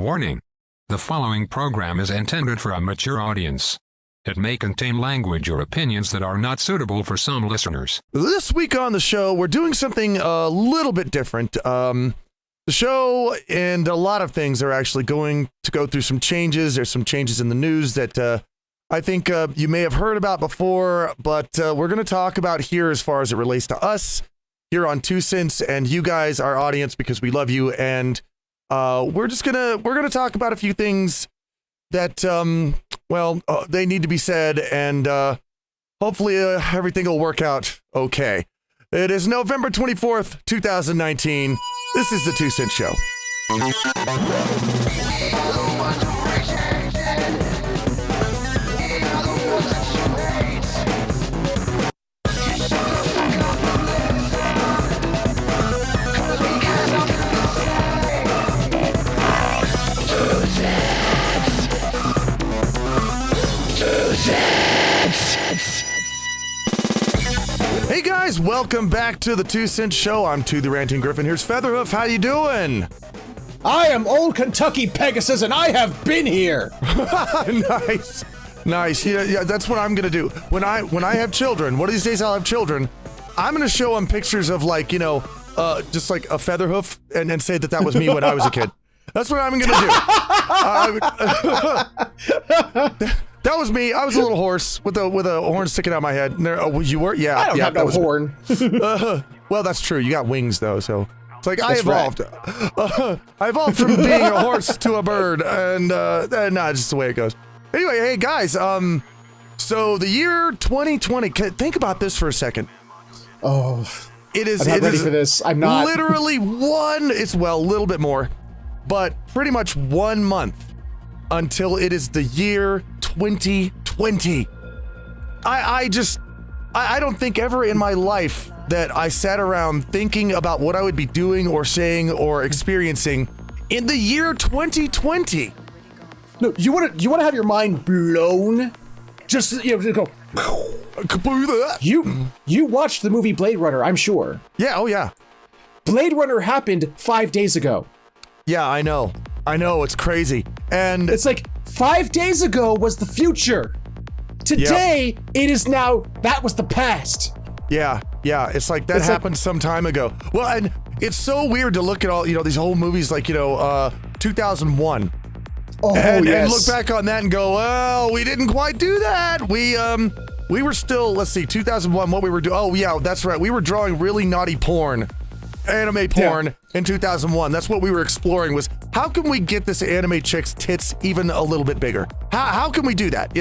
Warning. The following program is intended for a mature audience. It may contain language or opinions that are not suitable for some listeners. This week on the show, we're doing something a little bit different. The show and a lot of things are actually going to go through some changes. There's some changes in the news that I think you may have heard about before, but we're going to talk about here as far as it relates to us here on 2 Cents and you guys, our audience, because we love you. And we're gonna talk about a few things that, they need to be said, and hopefully everything will work out okay. It is November 24th, 2019. This is the 2 Cent Show. Hey guys, welcome back to the 2 Cent Show. I'm the Ranting Gryphon. Here's Featherhoof. How you doing? I am Old Kentucky Pegasus, and I have been here. Nice. Yeah, that's what I'm gonna do when I have children. One of these days I'll have children. I'm gonna show them pictures of just like a Featherhoof, and say that was me when I was a kid. That's what I'm gonna do. That was me. I was a little horse with a horn sticking out my head. You were? Yeah. I don't have no horn. Well, that's true. You got wings though, so it's like I evolved. Right. I evolved from being a horse to a bird, and just the way it goes. Anyway, hey guys. So the year 2020. Think about this for a second. Oh, it is. I'm not ready for this. I'm not. Literally a little bit more, but pretty much 1 month until it is the year 2020. I don't think ever in my life that I sat around thinking about what I would be doing or saying or experiencing in the year 2020. No, you want to have your mind blown? Just go. You watched the movie Blade Runner, I'm sure. Yeah. Oh yeah. Blade Runner happened 5 days ago. Yeah, I know. It's crazy. And it's like 5 days ago was the future. Today, It is now, that was the past. Yeah. It's like that happened some time ago. Well, and it's so weird to look at all, these whole movies like, 2001. Oh, and yes. Look back on that and go, well, we didn't quite do that. We were still, let's see, 2001, what we were doing. Oh, yeah, that's right. We were drawing really naughty anime porn in 2001. That's what we were exploring, was how can we get this anime chick's tits even a little bit bigger? How can we do that,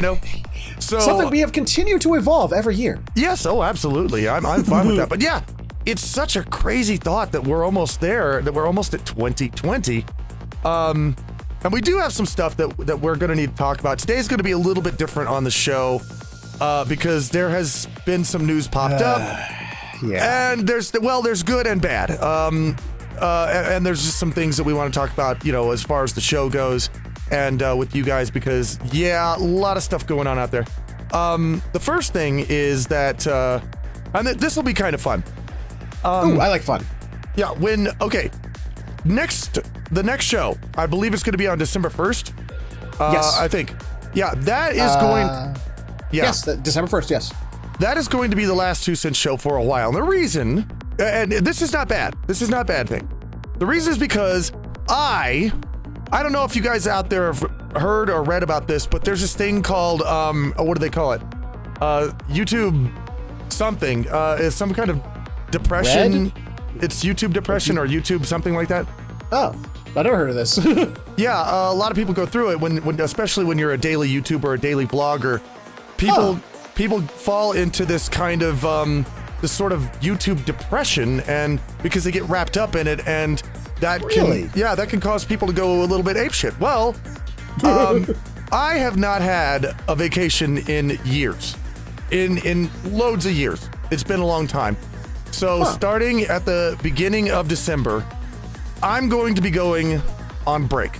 So something we have continued to evolve every year. Yes, oh, absolutely. I'm fine with that. But yeah, it's such a crazy thought that we're almost there, that we're almost at 2020. And we do have some stuff that we're going to need to talk about. Today's going to be a little bit different on the show because there has been some news popped up. Yeah. And there's good and bad. And there's just some things that we want to talk about, as far as the show goes and with you guys, because a lot of stuff going on out there. The first thing is that, and this will be kind of fun. Ooh, I like fun. Yeah. The next show, I believe it's going to be on December 1st. Yes. I think. Yeah, that is going. Yeah. Yes, December 1st. Yes. That is going to be the last 2 Cent Show for a while. And the reason, and this is not bad. This is not a bad thing. The reason is because I don't know if you guys out there have heard or read about this, but there's this thing called, what do they call it? YouTube something. It's some kind of depression. Red? It's YouTube depression or YouTube something like that. Oh, I never heard of this. Yeah, a lot of people go through it when especially when you're a daily YouTuber or a daily vlogger. People fall into this kind of this sort of YouTube depression, and because they get wrapped up in it, and that can cause people to go a little bit apeshit. Well, I have not had a vacation in years, in loads of years. It's been a long time. So starting at the beginning of December, I'm going to be going on break.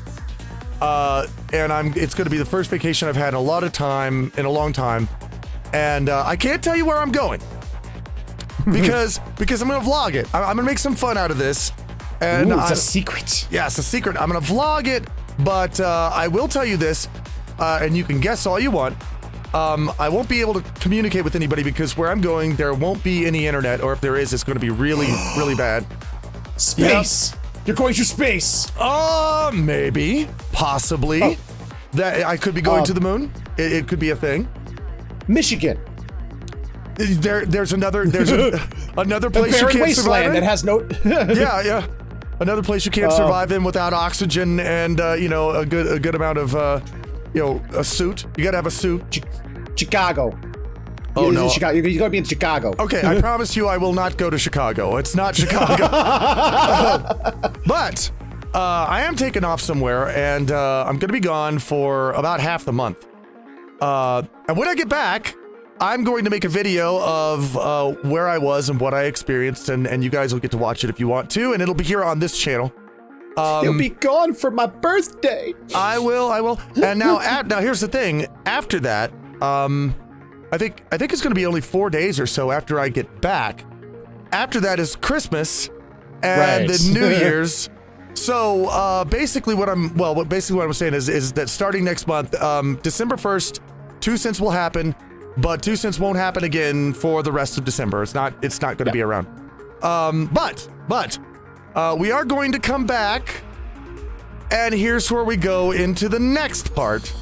And it's going to be the first vacation I've had in a long time. And I can't tell you where I'm going because I'm going to vlog it. I'm going to make some fun out of this. And it's a secret. Yeah, it's a secret. I'm going to vlog it. But I will tell you this, and you can guess all you want. I won't be able to communicate with anybody because where I'm going, there won't be any internet, or if there is, it's going to be really, really bad. Space. Yep. You're going to space. Maybe, possibly. Oh. That I could be going to the moon. It could be a thing. Michigan. There's another place you can't survive in. That has no. yeah. Another place you can't survive in without oxygen and a good amount of a suit. You gotta have a suit. Chicago. Oh no, Chicago. You're gonna be in Chicago. Okay, I promise you, I will not go to Chicago. It's not Chicago. But I am taking off somewhere, and I'm gonna be gone for about half the month. And when I get back, I'm going to make a video of where I was and what I experienced, and you guys will get to watch it if you want to, and it'll be here on this channel. You'll be gone for my birthday. I will. And now here's the thing. After that, I think it's going to be only 4 days or so after I get back. After that is Christmas and the New Year's. So basically what I'm saying is that starting next month, December 1st, 2 cents will happen. But 2 cents won't happen again for the rest of December. It's not going to be around. But we are going to come back, and here's where we go into the next part.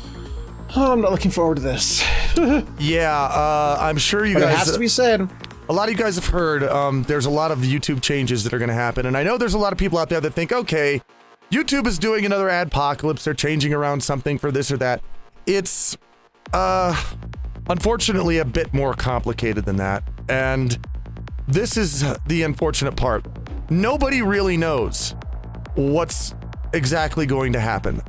Oh, I'm not looking forward to this. Yeah, I'm sure you guys. It has to be said. A lot of you guys have heard. There's a lot of YouTube changes that are going to happen, and I know there's a lot of people out there that think, okay, YouTube is doing another adpocalypse. They're changing around something for this or that. It's unfortunately a bit more complicated than that, and this is the unfortunate part. Nobody really knows what's exactly going to happen,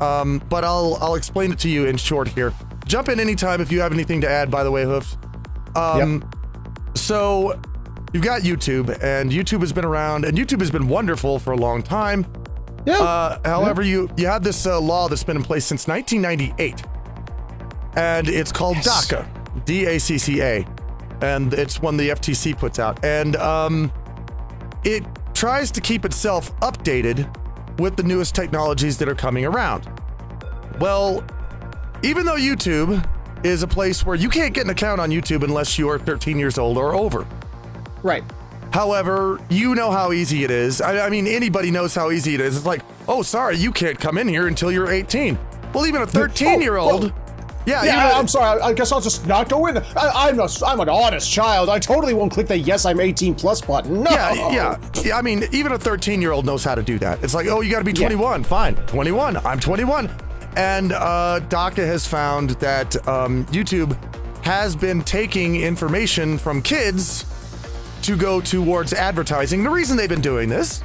but I'll explain it to you in short here. Jump in anytime if you have anything to add, by the way, Hoofs. So you've got YouTube, and YouTube has been around, and YouTube has been wonderful for a long time. However, you have this law that's been in place since 1998, and it's called DACA. DACCA, and it's one the FTC puts out, and it tries to keep itself updated with the newest technologies that are coming around. Well, even though YouTube is a place where you can't get an account on YouTube unless you're 13 years old or over. Right. However, you know how easy it is. I mean, anybody knows how easy it is. It's like, oh, sorry, you can't come in here until you're 18. Well, even a 13-year-old... Yeah, I'm sorry. I guess I'll just not go in. I'm an honest child. I totally won't click the yes, I'm 18 plus button. No. Yeah. I mean, even a 13-year-old knows how to do that. It's like, oh, you got to be 21. Fine, 21. I'm 21. And DACA has found that YouTube has been taking information from kids to go towards advertising. The reason they've been doing this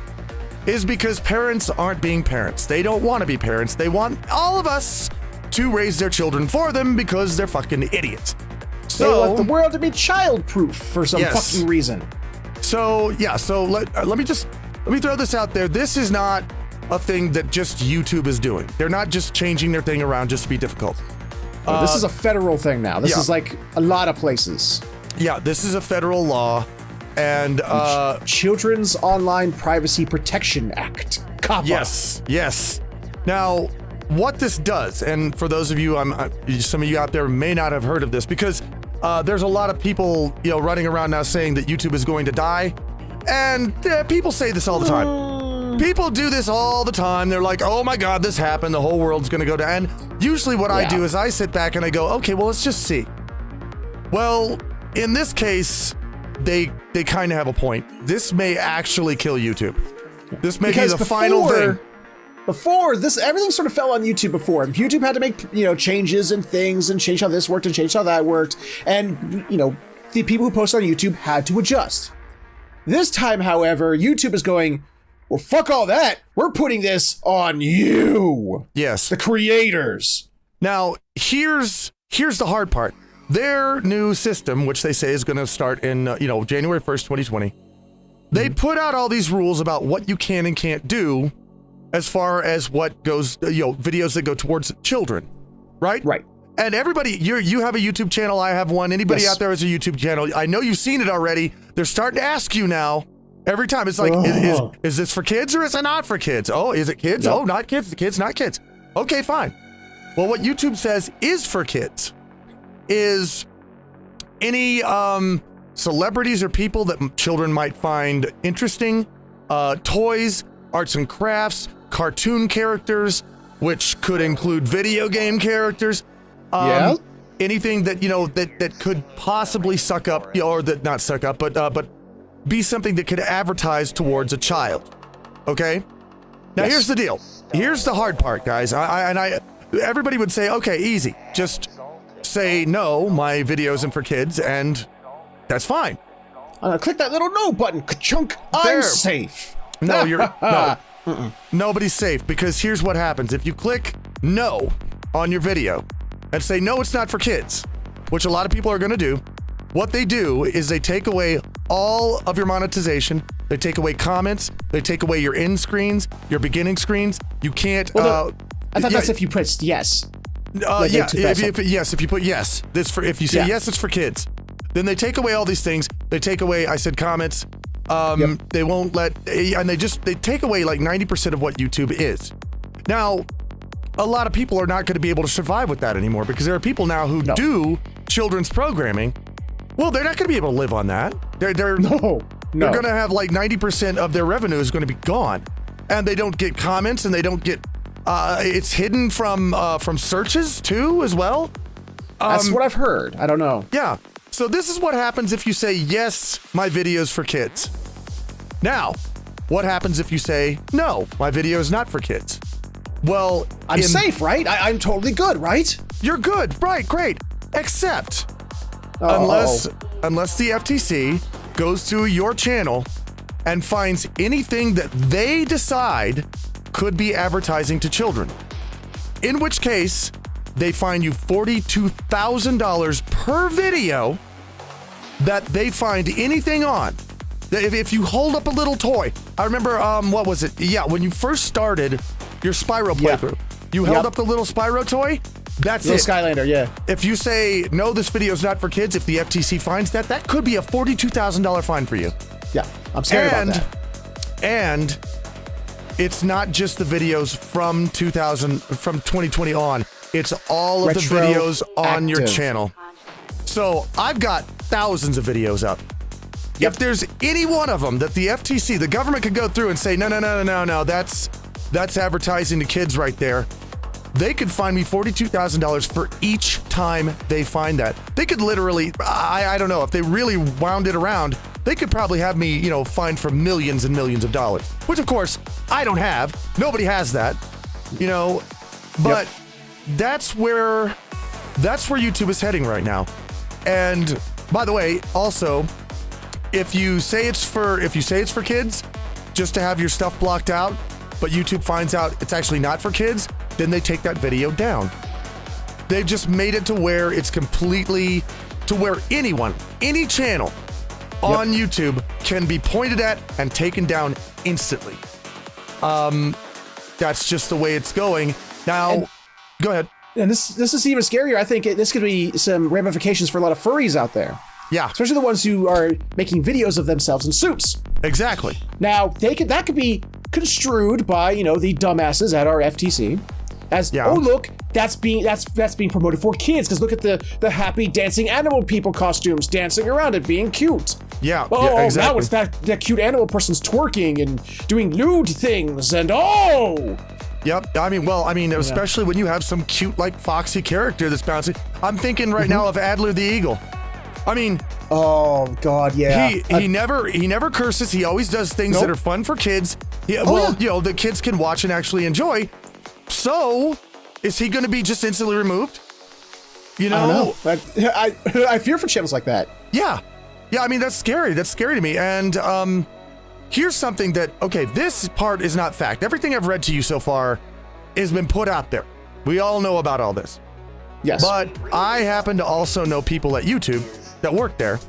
is because parents aren't being parents. They don't want to be parents. They want all of us to raise their children for them because they're fucking idiots. So they want the world to be child-proof for some fucking reason. So let me throw this out there. This is not a thing that just YouTube is doing. They're not just changing their thing around just to be difficult. This is a federal thing now. This is like a lot of places. Yeah, this is a federal law, and Children's Online Privacy Protection Act. Coppa. Yes. Now, what this does, and for those of you, some of you out there may not have heard of this, because there's a lot of people, running around now saying that YouTube is going to die, and people say this all the time. People do this all the time. They're like, oh my God, this happened. The whole world's going to go down. And usually what I do is I sit back and I go, okay, well, let's just see. Well, in this case, they kind of have a point. This may actually kill YouTube. This may be the final thing. Before this, everything sort of fell on YouTube before. YouTube had to make, changes and things and change how this worked and change how that worked. And, the people who post on YouTube had to adjust. This time, however, YouTube is going, well, fuck all that. We're putting this on you. Yes. The creators. Now, here's the hard part. Their new system, which they say is going to start in, January 1st, 2020, they put out all these rules about what you can and can't do as far as what goes, videos that go towards children, right? Right. And everybody, you have a YouTube channel, I have one. Anybody out there has a YouTube channel. I know you've seen it already. They're starting to ask you now. Every time it's like, is this for kids or is it not for kids? Oh, is it kids? Yep. Oh, not kids. The kids, not kids. Okay, fine. Well, what YouTube says is for kids is any celebrities or people that children might find interesting, toys, arts and crafts, cartoon characters, which could include video game characters. Anything that, that could possibly suck up, or that not suck up, but be something that could advertise towards a child. Okay? Now, here's the deal. Here's the hard part, guys. Everybody would say, okay, easy. Just say, no, my video isn't for kids, and that's fine. Click that little no button. Ka-chunk. I'm safe. No, no. Nobody's safe, because here's what happens. If you click no on your video and say, no, it's not for kids, which a lot of people are going to do, what they do is they take away all of your monetization. They take away comments. They take away your end screens, your beginning screens. You can't... I thought that's if you pressed yes. If you put yes. If you say yes, it's for kids. Then they take away all these things. They take away, I said, comments. They won't let... And they take away like 90% of what YouTube is. Now, a lot of people are not going to be able to survive with that anymore, because there are people now who do children's programming. Well, they're not going to be able to live on that. They're going to have like 90% of their revenue is going to be gone, and they don't get comments, and they don't get. It's hidden from searches too, as well. That's what I've heard. I don't know. Yeah. So this is what happens if you say yes, my video's for kids. Now, what happens if you say no, my video is not for kids? Well, I'm safe, right? I'm totally good, right? You're good, right? Great, except unless the FTC goes to your channel and finds anything that they decide could be advertising to children, in which case they fine you $42,000 per video that they find anything on. If you hold up a little toy, I remember, what was it? Yeah, when you first started your Spyro playthrough, you held up the little Spyro toy. That's little it. Skylander, yeah. If you say, no, this video is not for kids, if the FTC finds that, that could be a $42,000 fine for you. Yeah, I'm scared about that. And it's not just the videos from 2020 on. It's all of the videos on your channel. So I've got thousands of videos up. If there's any one of them that the FTC, the government could go through and say, no, that's advertising to kids right there, they could fine me $42,000 for each time they find that. They could literally, I don't know, if they really wound it around, they could probably have me, fined for millions and millions of dollars, which of course I don't have. Nobody has that, but that's where YouTube is heading right now. And by the way, also, if you say it's for kids, just to have your stuff blocked out, but YouTube finds out it's actually not for kids, then they take that video down. They've just made it to where it's completely to where anyone, any channel on YouTube can be pointed at and taken down instantly. That's just the way it's going. Now, go ahead. And this is even scarier. I think this could be some ramifications for a lot of furries out there. Yeah. Especially the ones who are making videos of themselves in suits. Exactly. Now, that could be construed by, the dumbasses at our FTC as, oh, look, that's being promoted for kids, because look at the happy dancing animal people costumes dancing around it being cute. Yeah. Oh, exactly. Now it's that cute animal person's twerking and doing lewd things, and oh. Yep. Especially when you have some cute, like, foxy character that's bouncing. I'm thinking right now of Adler the Eagle. Oh God, yeah. He never curses. He always does things that are fun for kids. The kids can watch and actually enjoy. So, is he going to be just instantly removed? I don't know. I fear for channels like that. Yeah. That's scary. That's scary to me. And here's something that, this part is not fact. Everything I've read to you so far has been put out there. We all know about all this. Yes. But I happen to also know people at YouTube that work there.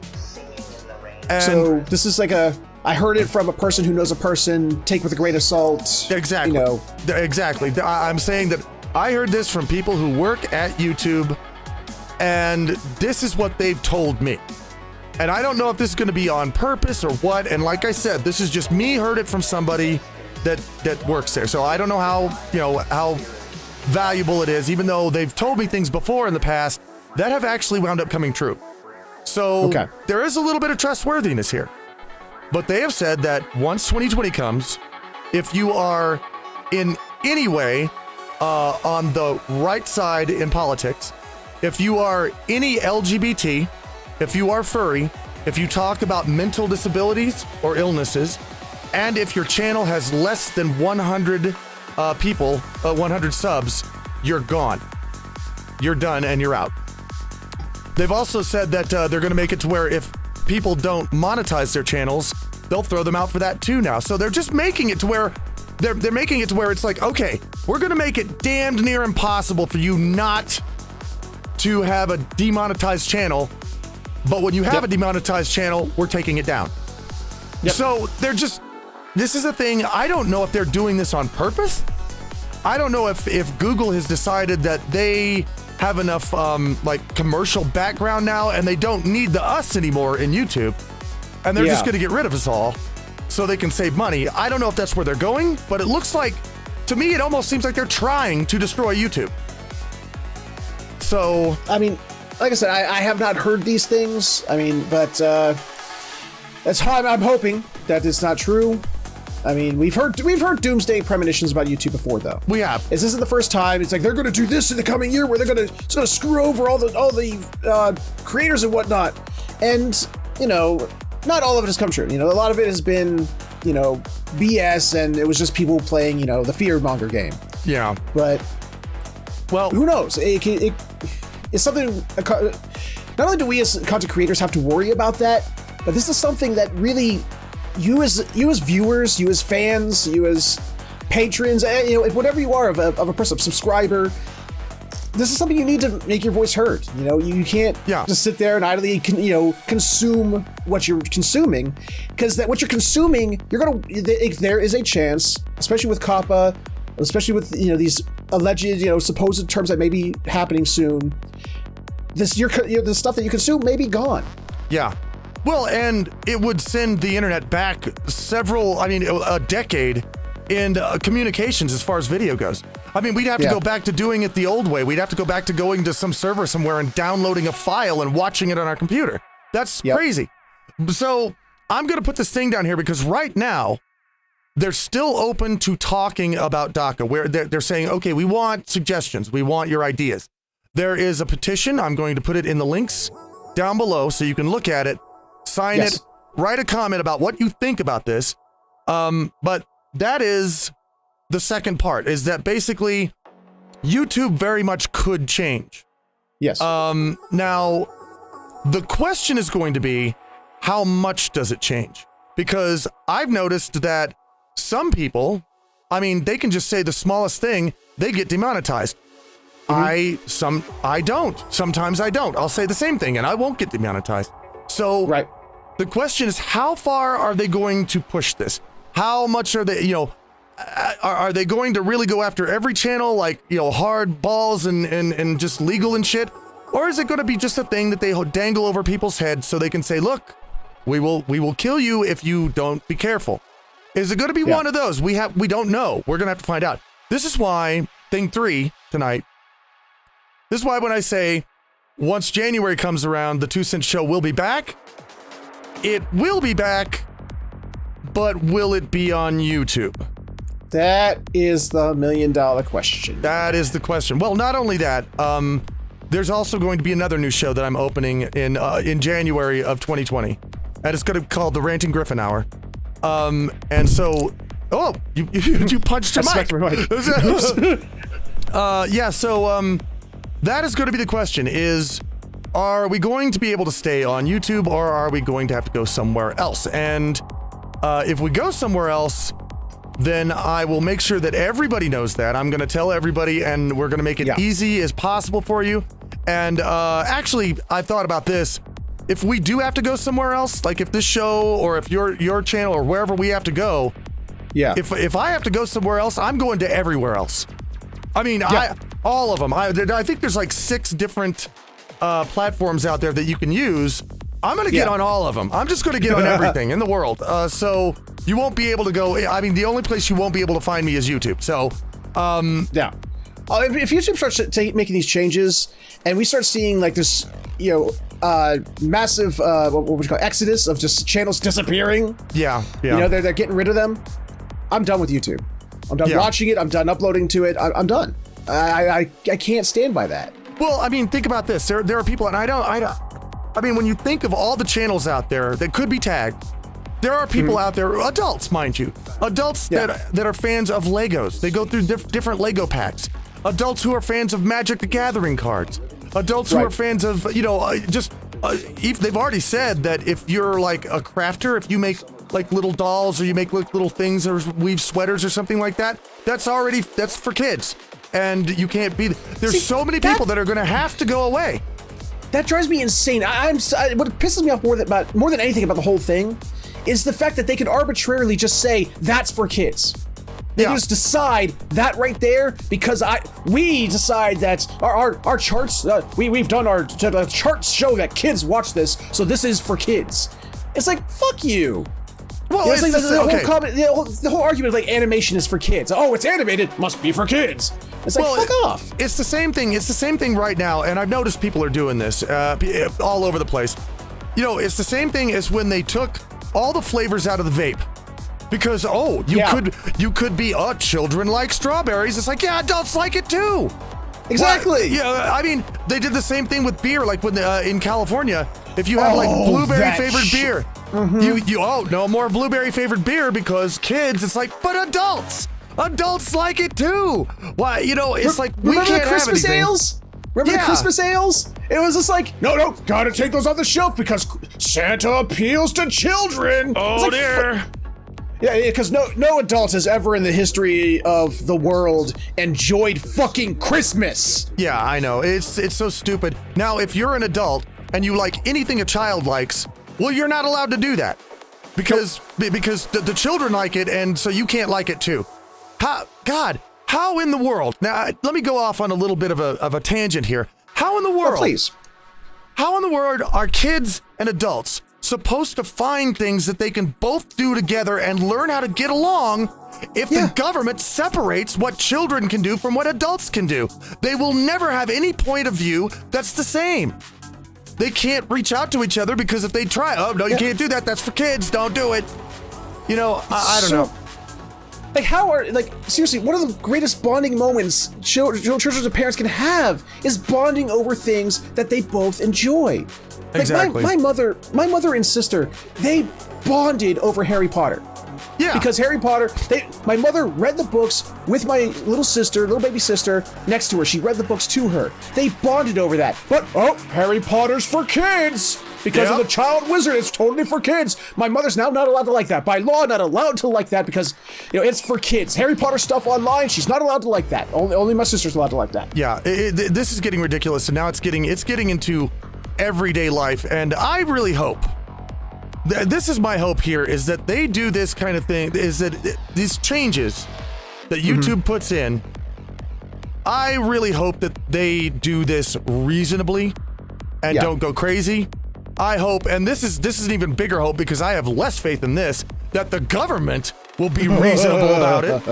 And so this is like I heard it from a person who knows a person, take with a grain of salt. Exactly. Exactly. I'm saying that I heard this from people who work at YouTube, and this is what they've told me. And I don't know if this is going to be on purpose or what. And like I said, this is just me heard it from somebody that works there. So I don't know how valuable it is, even though they've told me things before in the past that have actually wound up coming true. So there is a little bit of trustworthiness here. But they have said that once 2020 comes, if you are in any way on the right side in politics, if you are any LGBT, if you are furry, if you talk about mental disabilities or illnesses, and if your channel has less than 100 people, 100 subs, you're gone. You're done and you're out. They've also said that they're going to make it to where if people don't monetize their channels, they'll throw them out for that too now. So they're just making it to where they're making it to where it's like, okay, we're going to make it damned near impossible for you not to have a demonetized channel. But when you have a demonetized channel, we're taking it down. So they're just, this is a thing. I don't know if they're doing this on purpose. I don't know if Google has decided that they have enough like commercial background now and they don't need the us anymore in YouTube. And they're just going to get rid of us all so they can save money. I don't know if that's where they're going, but it looks like, to me, it almost seems like they're trying to destroy YouTube. So, I mean, like I said, I have not heard these things. I mean, but that's how I'm hoping that it's not true. I mean, we've heard doomsday premonitions about YouTube before, though. We have. This isn't the first time. It's like they're going to do this in the coming year, where it's going to screw over all the creators and whatnot. And you know, not all of it has come true. You know, a lot of it has been, you know, BS, and it was just people playing, you know, the fearmonger game. Yeah. But, well, who knows? It's something. Not only do we as content creators have to worry about that, but this is something that really, you as viewers, you as fans, you as patrons, you know, whatever you are of a person, subscriber, this is something you need to make your voice heard. You know, you can't just sit there and idly, consume what you're consuming, because what you're consuming, there is a chance, especially with Coppa, especially with, you know, these alleged, you know, supposed terms that may be happening soon. The stuff that you consume may be gone. Yeah. Well, and it would send the internet back a decade in communications as far as video goes. I mean, we'd have to go back to doing it the old way. We'd have to go back to going to some server somewhere and downloading a file and watching it on our computer. That's crazy. So I'm going to put this thing down here because right now they're still open to talking about DACA, where they're saying, okay, we want suggestions. We want your ideas. There is a petition. I'm going to put it in the links down below so you can look at it, sign it, write a comment about what you think about this. But that is the second part, is that basically YouTube very much could change. Yes. Now, the question is going to be, how much does it change? Because I've noticed that some people, I mean, they can just say the smallest thing, they get demonetized. I don't. Sometimes I don't. I'll say the same thing and I won't get demonetized. So the question is, how far are they going to push this? How much are they, you know, are they going to really go after every channel, like, you know, hard balls and just legal and shit? Or is it going to be just a thing that they dangle over people's heads so they can say, look, we will kill you if you don't be careful? Is it going to be one of those? We don't know. We're going to have to find out. This is why thing 3 tonight. This is why when I say once January comes around, the 2 Cent Show will be back. It will be back, but will it be on YouTube? That is the $1 million question. That is the question. Well, not only that, there's also going to be another new show that I'm opening in January of 2020, and it's going to be called the Ranting Gryphon Hour. And so, you punched your mic. So that is going to be the question: is, are we going to be able to stay on YouTube, or are we going to have to go somewhere else? And if we go somewhere else, then I will make sure that everybody knows that. I'm going to tell everybody, and we're going to make it easy as possible for you. And actually, I thought about this. If we do have to go somewhere else, like if this show or if your channel or wherever we have to go, if I have to go somewhere else, I'm going to everywhere else. I mean, all of them. I think there's like 6 different platforms out there that you can use. I'm going to get on all of them. I'm just going to get on everything in the world. So you won't be able to go. I mean, the only place you won't be able to find me is YouTube. So, If YouTube starts making these changes, and we start seeing like this, massive what would you call exodus of just channels disappearing. Yeah. They're getting rid of them. I'm done with YouTube. I'm done watching it. I'm done uploading to it. I'm done. I can't stand by that. Well, I mean, think about this. There are people, and I mean, when you think of all the channels out there that could be tagged, there are people out there, adults, mind you, adults that are fans of Legos. They go through different Lego packs. Adults who are fans of Magic the Gathering cards. Adults who are fans of, they've already said that if you're like a crafter, if you make like little dolls or you make little things or weave sweaters or something like that, that's for kids. And you can't be, there's so many people that are going to have to go away. That drives me insane. What pisses me off more than anything about the whole thing is the fact that they can arbitrarily just say that's for kids. They just decide that right there because we decide that our charts we've done our charts show that kids watch this, so this is for kids. It's like fuck you. Well, it's like the whole argument of like animation is for kids. Oh, it's animated, must be for kids. It's like fuck off. It's the same thing. It's the same thing right now, and I've noticed people are doing this all over the place. It's the same thing as when they took all the flavors out of the vape. Because you could be children like strawberries. It's like adults like it too. Exactly. I mean they did the same thing with beer. Like when in California, if you have like blueberry flavored beer, you no more blueberry flavored beer because kids. It's like but adults like it too. Why it's like we can't have Christmas anything. ales. Remember the Christmas ales? It was just like, no, gotta take those off the shelf because Santa appeals to children. Oh dear. Yeah, because no adult has ever in the history of the world enjoyed fucking Christmas. Yeah, I know. It's so stupid. Now, if you're an adult and you like anything a child likes, well, you're not allowed to do that because the children like it, and so you can't like it too. How in the world? Now, let me go off on a little bit of a tangent here. How in the world? Please. How in the world are kids and adults supposed to find things that they can both do together and learn how to get along if the government separates what children can do from what adults can do? They will never have any point of view that's the same. They can't reach out to each other because if they try, you can't do that. That's for kids. Don't do it. I don't know. Like seriously, one of the greatest bonding moments children and parents can have is bonding over things that they both enjoy. Like exactly. My mother and sister, they bonded over Harry Potter. Yeah. Because Harry Potter, my mother read the books with my little baby sister next to her. She read the books to her. They bonded over that. But Harry Potter's for kids. Because of the child wizard, it's totally for kids. My mother's now not allowed to like that. By law, not allowed to like that because it's for kids. Harry Potter stuff online, she's not allowed to like that. Only my sister's allowed to like that. Yeah, this is getting ridiculous, and now it's getting into everyday life, and I really hope. This is my hope here, is that they do this kind of thing, is that these changes that YouTube puts in, I really hope that they do this reasonably and don't go crazy. I hope, and this is an even bigger hope because I have less faith in this, that the government will be reasonable about it.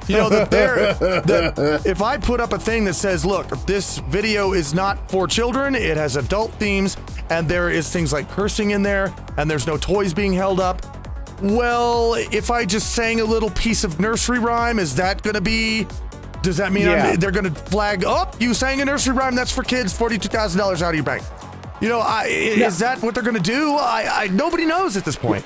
That if I put up a thing that says, look, this video is not for children, it has adult themes, and there is things like cursing in there, and there's no toys being held up. Well, if I just sang a little piece of nursery rhyme, is that going to be... Does that mean they're going to flag, you sang a nursery rhyme, that's for kids, $42,000 out of your bank? Is that what they're going to do? Nobody knows at this point.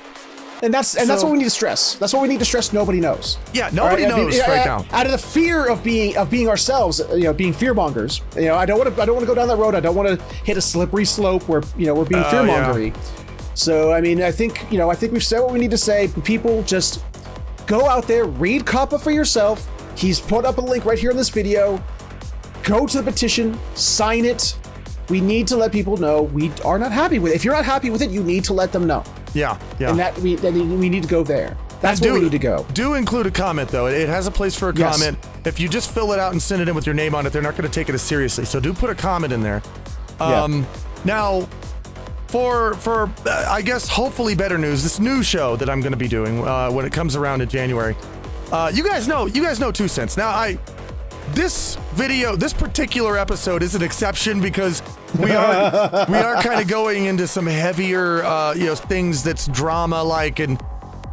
And that's what we need to stress. That's what we need to stress. Nobody knows. Yeah, nobody knows right now. Out of the fear of being ourselves, being fearmongers. I don't want to go down that road. I don't want to hit a slippery slope where we're being fearmongery. So I mean, I think we've said what we need to say. People just go out there, read Coppa for yourself. He's put up a link right here in this video. Go to the petition, sign it. We need to let people know we are not happy with it. If you're not happy with it, you need to let them know. Yeah. And that we need to go there. That's where we need to go. Do include a comment, though. It has a place for a comment. If you just fill it out and send it in with your name on it, they're not going to take it as seriously. So do put a comment in there. Now, for I guess hopefully better news, this new show that I'm going to be doing when it comes around in January. You guys know 2 Cents. Now this particular episode is an exception because we are kind of going into some heavier, things that's drama-like, and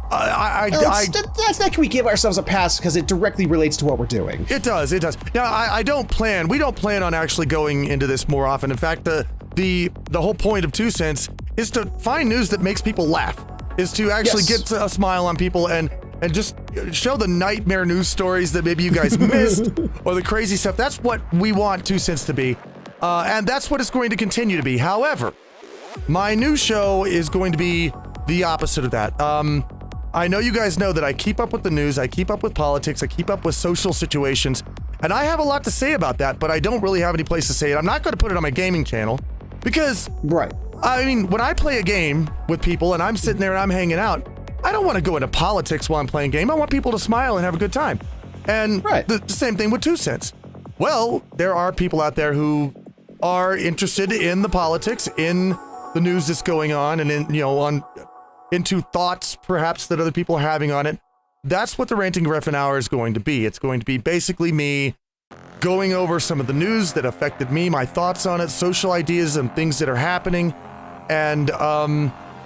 that can we give ourselves a pass because it directly relates to what we're doing. It does. Now, we don't plan on actually going into this more often. In fact, the whole point of 2 Cents is to find news that makes people laugh, is to actually get a smile on people and just show the nightmare news stories that maybe you guys missed or the crazy stuff. That's what we want 2 Cents to be. And that's what it's going to continue to be. However, my new show is going to be the opposite of that. I know you guys know that I keep up with the news, I keep up with politics, I keep up with social situations, and I have a lot to say about that, but I don't really have any place to say it. I'm not going to put it on my gaming channel because, I mean, when I play a game with people and I'm sitting there and I'm hanging out, I don't want to go into politics while I'm playing a game. I want people to smile and have a good time. And the same thing with 2 Cents. Well, there are people out there who are interested in the politics, in the news that's going on, and into thoughts perhaps that other people are having on it. That's what the Ranting Gryphon Hour is going to be. It's going to be basically me going over some of the news that affected me, my thoughts on it, social ideas and things that are happening, and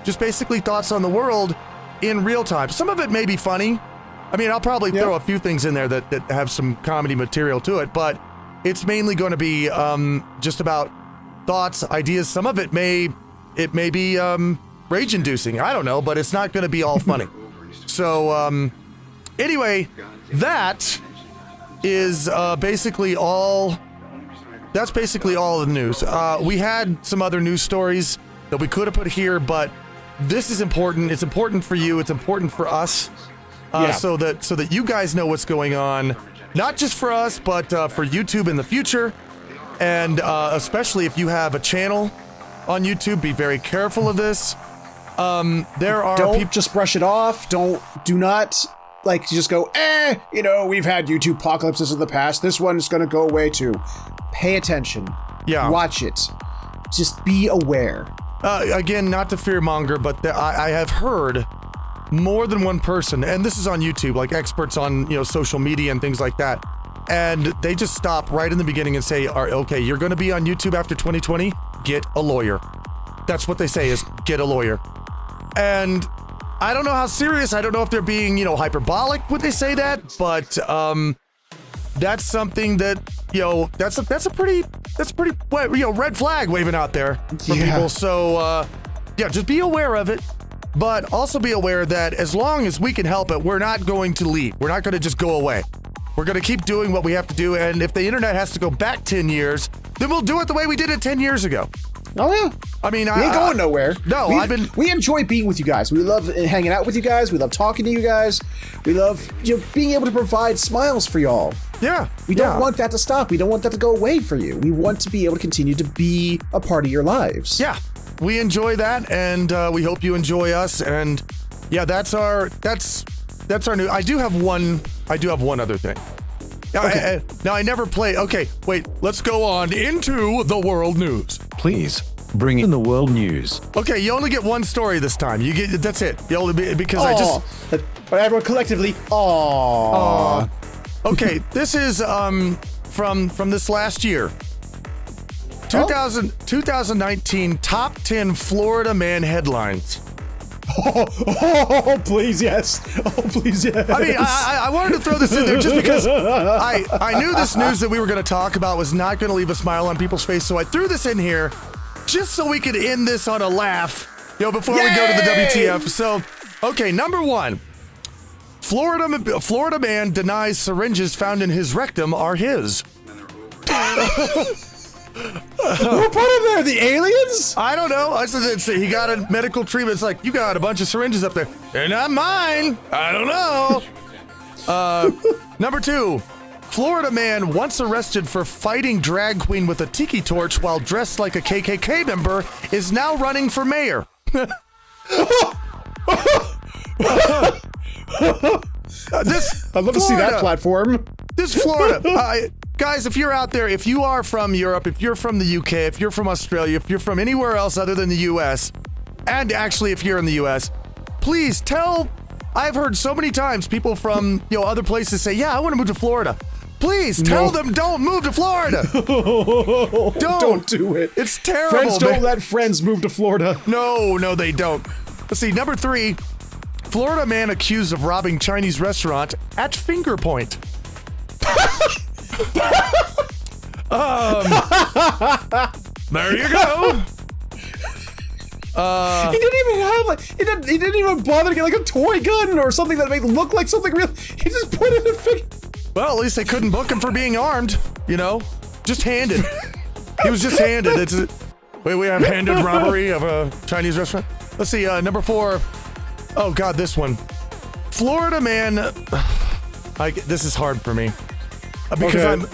just basically thoughts on the world in real time. Some of it may be funny. I mean, I'll probably throw a few things in there that have some comedy material to it, but it's mainly going to be just about thoughts, ideas. Some of it may be rage-inducing. I don't know, but it's not going to be all funny. So anyway, that is basically all. That's basically all of the news. We had some other news stories that we could have put here, but this is important. It's important for you. It's important for us, so that you guys know what's going on, not just for us, but for YouTube in the future, and especially if you have a channel on YouTube, be very careful of this. Don't just brush it off. Do not just go, we've had YouTube apocalypses in the past. This one is going to go away too. Pay attention. Yeah. Watch it. Just be aware. Again, not to fearmonger, but I have heard more than one person, and this is on YouTube, like experts on, social media and things like that. And they just stop right in the beginning and say, okay, you're going to be on YouTube after 2020. Get a lawyer. That's what they say is get a lawyer. And I don't know how serious, I don't know if they're being, hyperbolic when they say that, but that's something that, that's a pretty red flag waving out there for people. So, just be aware of it, but also be aware that as long as we can help it, we're not going to leave. We're not going to just go away. We're going to keep doing what we have to do, and if the internet has to go back 10 years, then we'll do it the way we did it 10 years ago. Oh yeah. I mean, we ain't going nowhere. No, we enjoy being with you guys. We love hanging out with you guys. We love talking to you guys. We love being able to provide smiles for y'all. Yeah. We don't want that to stop. We don't want that to go away for you. We want to be able to continue to be a part of your lives. Yeah. We enjoy that, and we hope you enjoy us. And yeah, that's our new. I do have one other thing. Okay. Now I never play. Okay, wait. Let's go on into the world news. Please bring in the world news. Okay, you only get one story this time. That's it. You only because I just. Everyone collectively. Aww. Okay, this is from this last year. 2019 top 10 Florida man headlines. Oh, please, yes. Oh, please, yes. I mean, I wanted to throw this in there just because I knew this news that we were going to talk about was not going to leave a smile on people's face, so I threw this in here just so we could end this on a laugh, before we go to the WTF. So, okay, number one. Florida man denies syringes found in his rectum are his. Who put him there? The aliens? I don't know. I said he got a medical treatment. It's like, you got a bunch of syringes up there. They're not mine. I don't know. Number two. Florida man once arrested for fighting drag queen with a tiki torch while dressed like a KKK member is now running for mayor. I'd love to see that platform. This Florida. Guys, if you're out there, if you are from Europe, if you're from the UK, if you're from Australia, if you're from anywhere else other than the US, and actually if you're in the US, please tell. I've heard so many times people from other places say, yeah, I want to move to Florida. Please tell them don't move to Florida. Don't do it. It's terrible. Friends don't let friends move to Florida. No, they don't. Let's see, number 3. Florida man accused of robbing Chinese restaurant at Finger Point. There you go. He didn't even have like he didn't even bother to get like a toy gun or something that made look like something real. He just put it in a figure. Well, at least they couldn't book him for being armed, you know? Just handed. He was just handed. Wait, we have handed robbery of a Chinese restaurant? Let's see, number 4. Oh god, this one. Florida man, this is hard for me. Because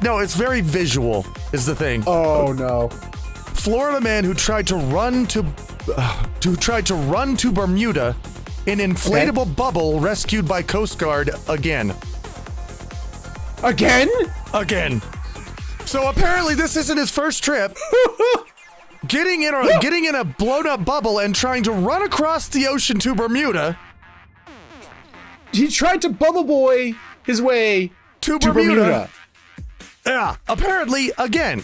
no, it's very visual is the thing. Oh no. Florida man who tried to run to Bermuda in inflatable bubble rescued by Coast Guard again. Again? So apparently this isn't his first trip. Getting in a blown up bubble and trying to run across the ocean to Bermuda. He tried to bubble boy his way to Bermuda. Yeah, apparently again.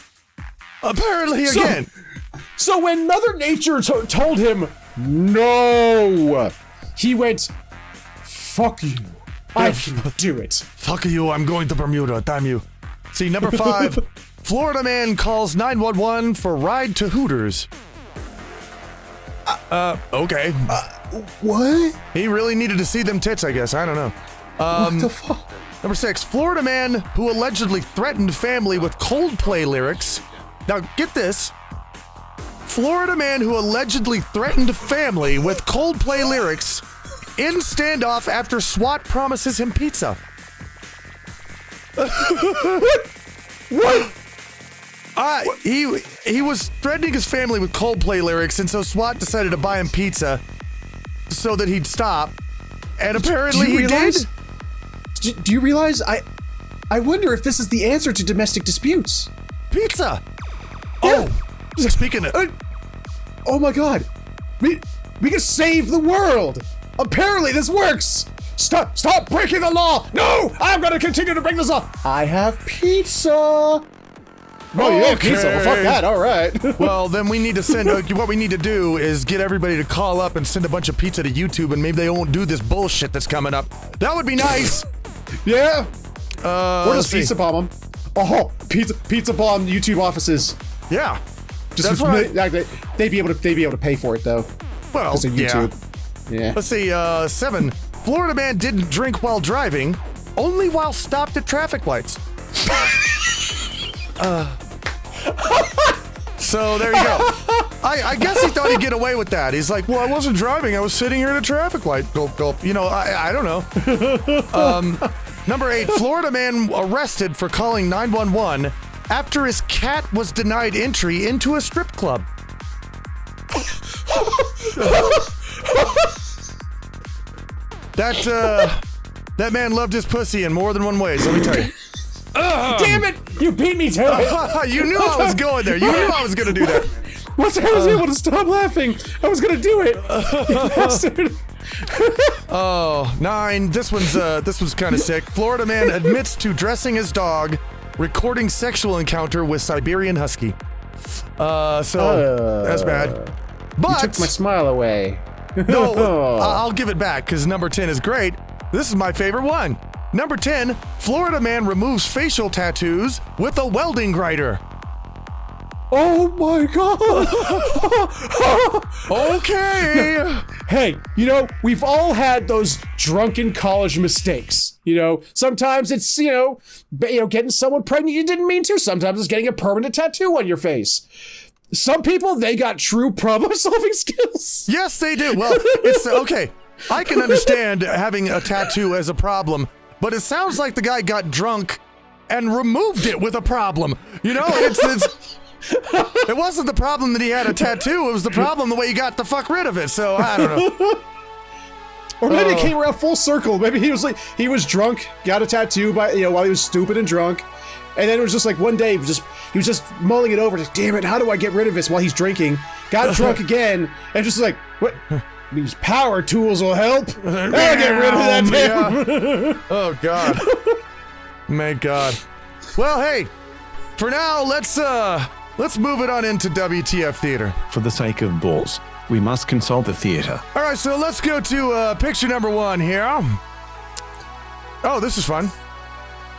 So when Mother Nature told him no, he went, fuck you. I can do it. Fuck you, I'm going to Bermuda, damn you. See, number 5, Florida man calls 911 for ride to Hooters. Okay. What? He really needed to see them tits, I guess, I don't know. What the fuck? Number 6, Florida man who allegedly threatened family with Coldplay lyrics. Now, get this. Florida man who allegedly threatened family with Coldplay lyrics in standoff after SWAT promises him pizza. What? He was threatening his family with Coldplay lyrics, and so SWAT decided to buy him pizza so that he'd stop. And apparently he did. Do you realize? I wonder if this is the answer to domestic disputes. Pizza. Yeah. Oh, speaking of. Oh my God, we can save the world. Apparently this works. Stop breaking the law. No, I'm gonna continue to break this law. I have pizza. Oh, you have pizza. Well, fuck that. All right. Well, then we need to send. What we need to do is get everybody to call up and send a bunch of pizza to YouTube, and maybe they won't do this bullshit that's coming up. That would be nice. Yeah. Or just pizza bomb them. Oh, pizza bomb YouTube offices. Yeah. Just they'd be able to pay for it though. Well, because of YouTube. Yeah. Let's see. 7. Florida man didn't drink while driving, only while stopped at traffic lights. So there you go. I guess he thought he'd get away with that. He's like, well, I wasn't driving. I was sitting here at a traffic light. Gulp, gulp. You know, I don't know. Number 8, Florida man arrested for calling 911 after his cat was denied entry into a strip club. That man loved his pussy in more than one way, so let me tell you. Damn it! You beat me to it! You knew I was going there. You knew I was going to do that. Once I was able to stop laughing, I was going to do it. Oh, 9. This one's kind of sick. Florida man admits to dressing his dog, recording sexual encounter with Siberian Husky. So that's bad. But you took my smile away. No, I'll give it back because number 10 is great. This is my favorite one. Number 10, Florida man removes facial tattoos with a welding grinder. Oh my God. Okay. Hey, you know, we've all had those drunken college mistakes. You know, sometimes it's, getting someone pregnant you didn't mean to. Sometimes it's getting a permanent tattoo on your face. Some people, they got true problem-solving skills. Yes, they do. Well, it's okay. I can understand having a tattoo as a problem, but it sounds like the guy got drunk and removed it with a problem. You know, it wasn't the problem that he had a tattoo. It was the problem the way he got the fuck rid of it. So I don't know. Or maybe it came around full circle. Maybe he was drunk, got a tattoo while he was stupid and drunk. And then it was just like one day, he was just mulling it over. Like, damn it, how do I get rid of this while he's drinking? Got drunk again, and just like, what? These power tools will help. I'll get rid of that damn. Yeah. Oh God. My God. Well, hey, for now, let's move it on into WTF Theater. For the sake of balls, we must consult the theater. All right, so let's go to picture number 1 here. Oh, this is fun.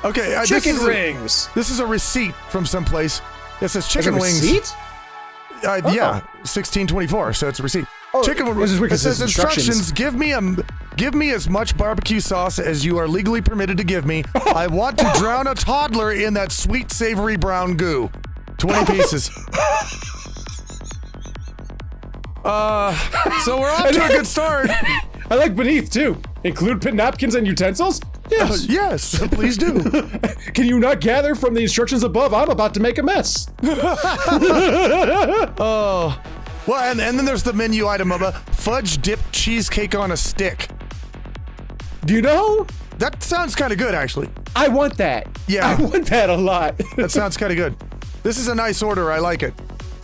Okay, Chicken rings. This is a receipt from someplace. It says chicken wings. Receipt? Yeah, 1624. So it's a receipt. Oh, chicken. it says instructions. Give me as much barbecue sauce as you are legally permitted to give me. I want to drown a toddler in that sweet, savory brown goo. 20 pieces. So we're off to a good start. I like beneath too. Include napkins and utensils? Yes. Yes, please do. Can you not gather from the instructions above? I'm about to make a mess. Oh. Well, and then there's the menu item of a fudge dipped cheesecake on a stick. Do you know? That sounds kind of good, actually. I want that. Yeah. I want that a lot. That sounds kind of good. This is a nice order. I like it.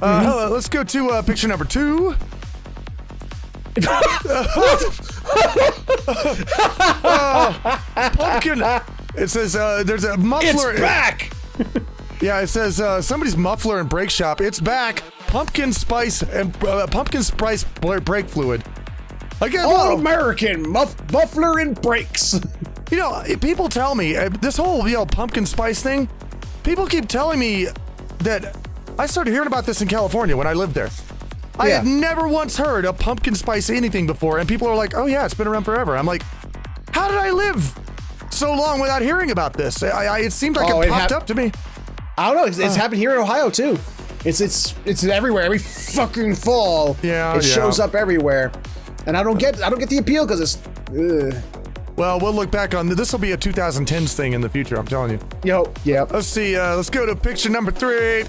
Let's go to picture number 2. Pumpkin. It says there's a muffler. It's back. Yeah, it says somebody's muffler and brake shop. It's back. Pumpkin spice brake fluid. Again, All American muffler and brakes. You know, people tell me this whole pumpkin spice thing. People keep telling me that I started hearing about this in California when I lived there. I had never once heard of pumpkin spice anything before, and people are like, "Oh yeah, it's been around forever." I'm like, "How did I live so long without hearing about this?" It seemed like it popped up to me. I don't know. It's happened here in Ohio too. It's everywhere. Every fucking fall, it shows up everywhere, and I don't get the appeal because it's. Well, we'll look back on this. Will be a 2010s thing in the future. I'm telling you. Yeah. Let's see. Let's go to picture number 3.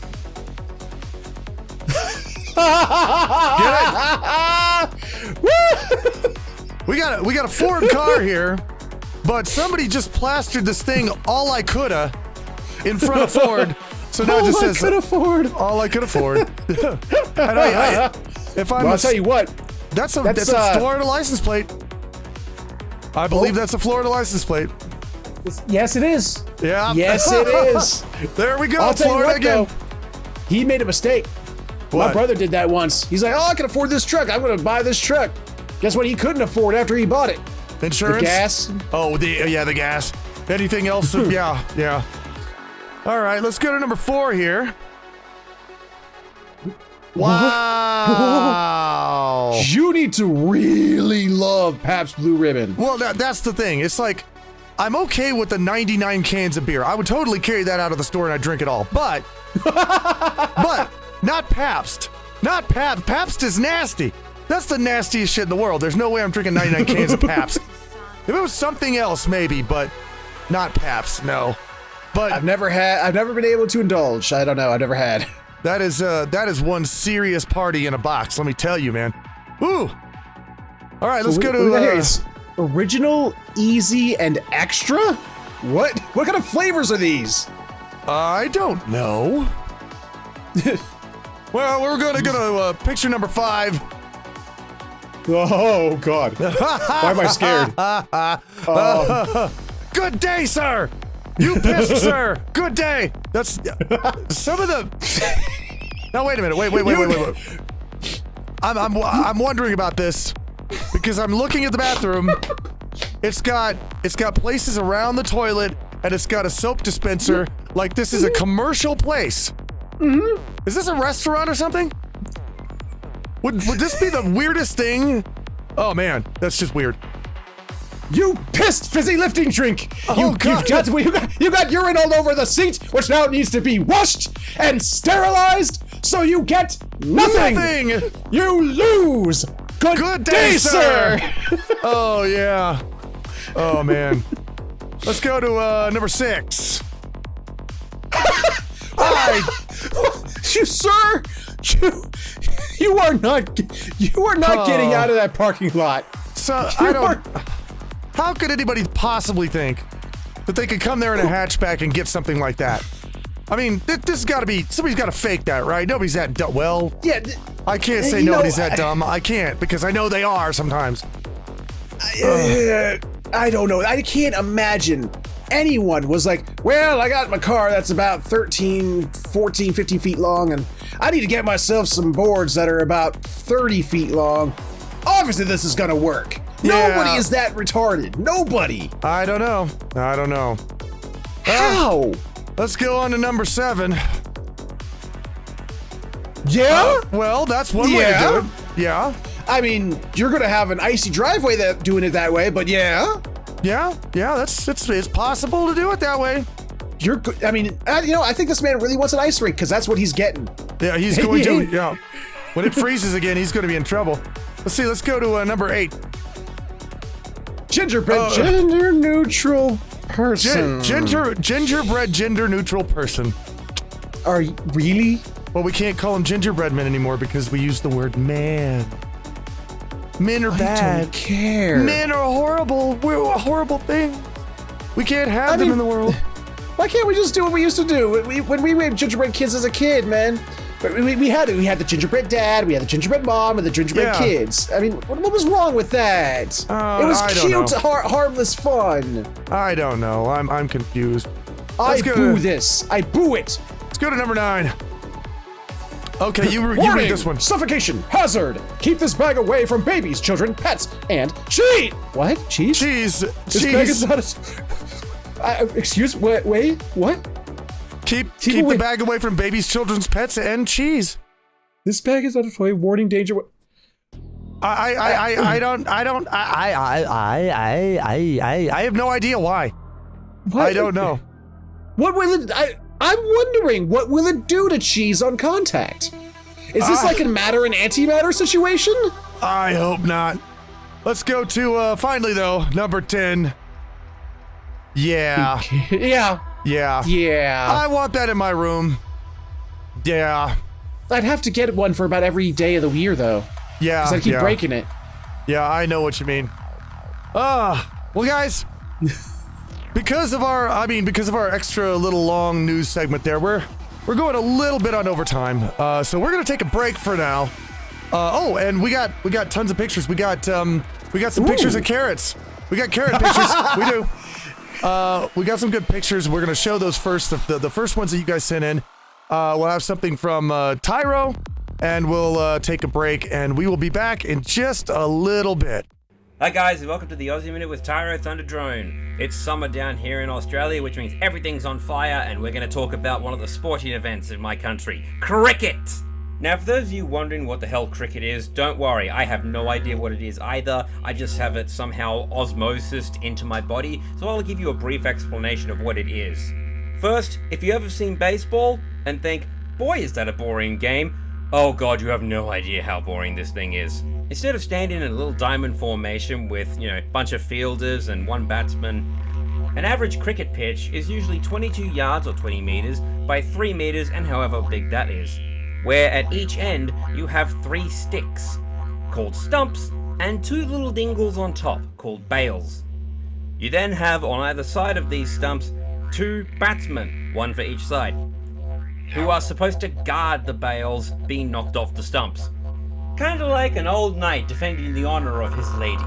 Get it? We got a Ford car here, but somebody just plastered this thing all I coulda in front of Ford. So now it just says all I could afford. And I'll tell you what, that's a Florida license plate. I believe that's a Florida license plate. Yes, it is. Yeah. Yes, it is. There we go. I'll tell Florida you what, again. though, he made a mistake. What? My brother did that once. He's like, "Oh, I can afford this truck. I'm going to buy this truck." Guess what? He couldn't afford after he bought it. Insurance? The gas. Oh, the gas. Anything else? Yeah. All right, let's go to number 4 here. Wow. You need to really love Pabst Blue Ribbon. Well, that's the thing. It's like, I'm okay with the 99 cans of beer. I would totally carry that out of the store and I'd drink it all. But not Pabst. Not Pabst. Pabst is nasty. That's the nastiest shit in the world. There's no way I'm drinking 99 cans of Pabst. If it was something else, maybe, but not Pabst, no. But I've never been able to indulge. I don't know. I've never had. that is one serious party in a box, let me tell you, man. Ooh. All right, let's go to it's original, easy, and extra? What kind of flavors are these? I don't know. Well, we're going to go to picture number 5. Oh, God. Why am I scared? Good day, sir. You pissed, sir. Good day. That's some of the. Now wait a minute. Wait. I'm wondering about this because I'm looking at the bathroom. It's got places around the toilet and it's got a soap dispenser. Like this is a commercial place. Mm-hmm. Is this a restaurant or something? Would this be the weirdest thing? Oh man, that's just weird. You pissed fizzy lifting drink! Oh, God. You got urine all over the seat, which now needs to be washed and sterilized, so you get nothing! You lose! Good day, sir! Oh, yeah. Oh, man. Let's go to number 6. You, sir! You are not getting out of that parking lot. So, how could anybody possibly think that they could come there in a hatchback and get something like that? I mean, this has got to be, somebody's got to fake that, right? Nobody's that dumb. Well, yeah, I can't say nobody's that dumb. I can't, because I know they are sometimes. I don't know. I can't imagine anyone was like, well, I got my car that's about 13, 14, 15 feet long, and I need to get myself some boards that are about 30 feet long, obviously this is gonna work. Yeah. Nobody is that retarded. Nobody. I don't know. How? Let's go on to number 7. Yeah? Well, that's one way to do it. Yeah. I mean, you're gonna have an icy driveway doing it that way, but yeah. Yeah, it's possible to do it that way. I think this man really wants an ice rink because that's what he's getting. Yeah, he's going to. Yeah, when it freezes again, he's going to be in trouble. Let's see. Let's go to number 8. Gingerbread gender neutral person. Gingerbread gender neutral person. Are you really? Well, we can't call him gingerbread men anymore because we use the word man. Men are bad. I don't care. Men are horrible. We're a horrible thing. We can't have them in the world. Why can't we just do what we used to do when we made gingerbread kids as a kid, man? We had the gingerbread dad, we had the gingerbread mom, and the gingerbread kids. I mean, what was wrong with that? It was cute, harmless fun. I don't know. I'm confused. I boo this. I boo it. Let's go to number 9. Okay, you read this one. Suffocation, hazard. Keep this bag away from babies, children, pets, and cheese. What? Cheese? Cheese. This bag is not excuse. Wait. What? Keep the bag away from babies, children's pets, and cheese. This bag is not a toy. Warning, danger. I have no idea why. What? I don't know. What will it? I'm wondering, what will it do to cheese on contact? Is this like a matter and antimatter situation? I hope not. Let's go to, finally though, number 10. Yeah. Yeah. I want that in my room. Yeah. I'd have to get one for about every day of the year though. Yeah. Because I keep breaking it. Yeah, I know what you mean. Well guys, because of our extra little long news segment there, we're going a little bit on overtime. So we're gonna take a break for now. And we got tons of pictures. We got some pictures of carrots. We got carrot pictures. We do. We got some good pictures. We're gonna show those first. The first ones that you guys sent in. We'll have something from Tyro, and we'll take a break, and we will be back in just a little bit. Hi guys, and welcome to the Aussie Minute with Tyro Thunder Drone. It's summer down here in Australia, which means everything's on fire, and we're going to talk about one of the sporting events in my country, cricket! Now, for those of you wondering what the hell cricket is, don't worry, I have no idea what it is either. I just have it somehow osmosised into my body, so I'll give you a brief explanation of what it is. First, if you ever seen baseball and think, boy is that a boring game, oh god, you have no idea how boring this thing is. Instead of standing in a little diamond formation with, a bunch of fielders and one batsman, an average cricket pitch is usually 22 yards or 20 meters by 3 meters and however big that is, where at each end you have 3 sticks, called stumps, and 2 little dingles on top, called bails. You then have on either side of these stumps 2 batsmen, one for each side, who are supposed to guard the bails being knocked off the stumps. Kinda like an old knight defending the honor of his lady.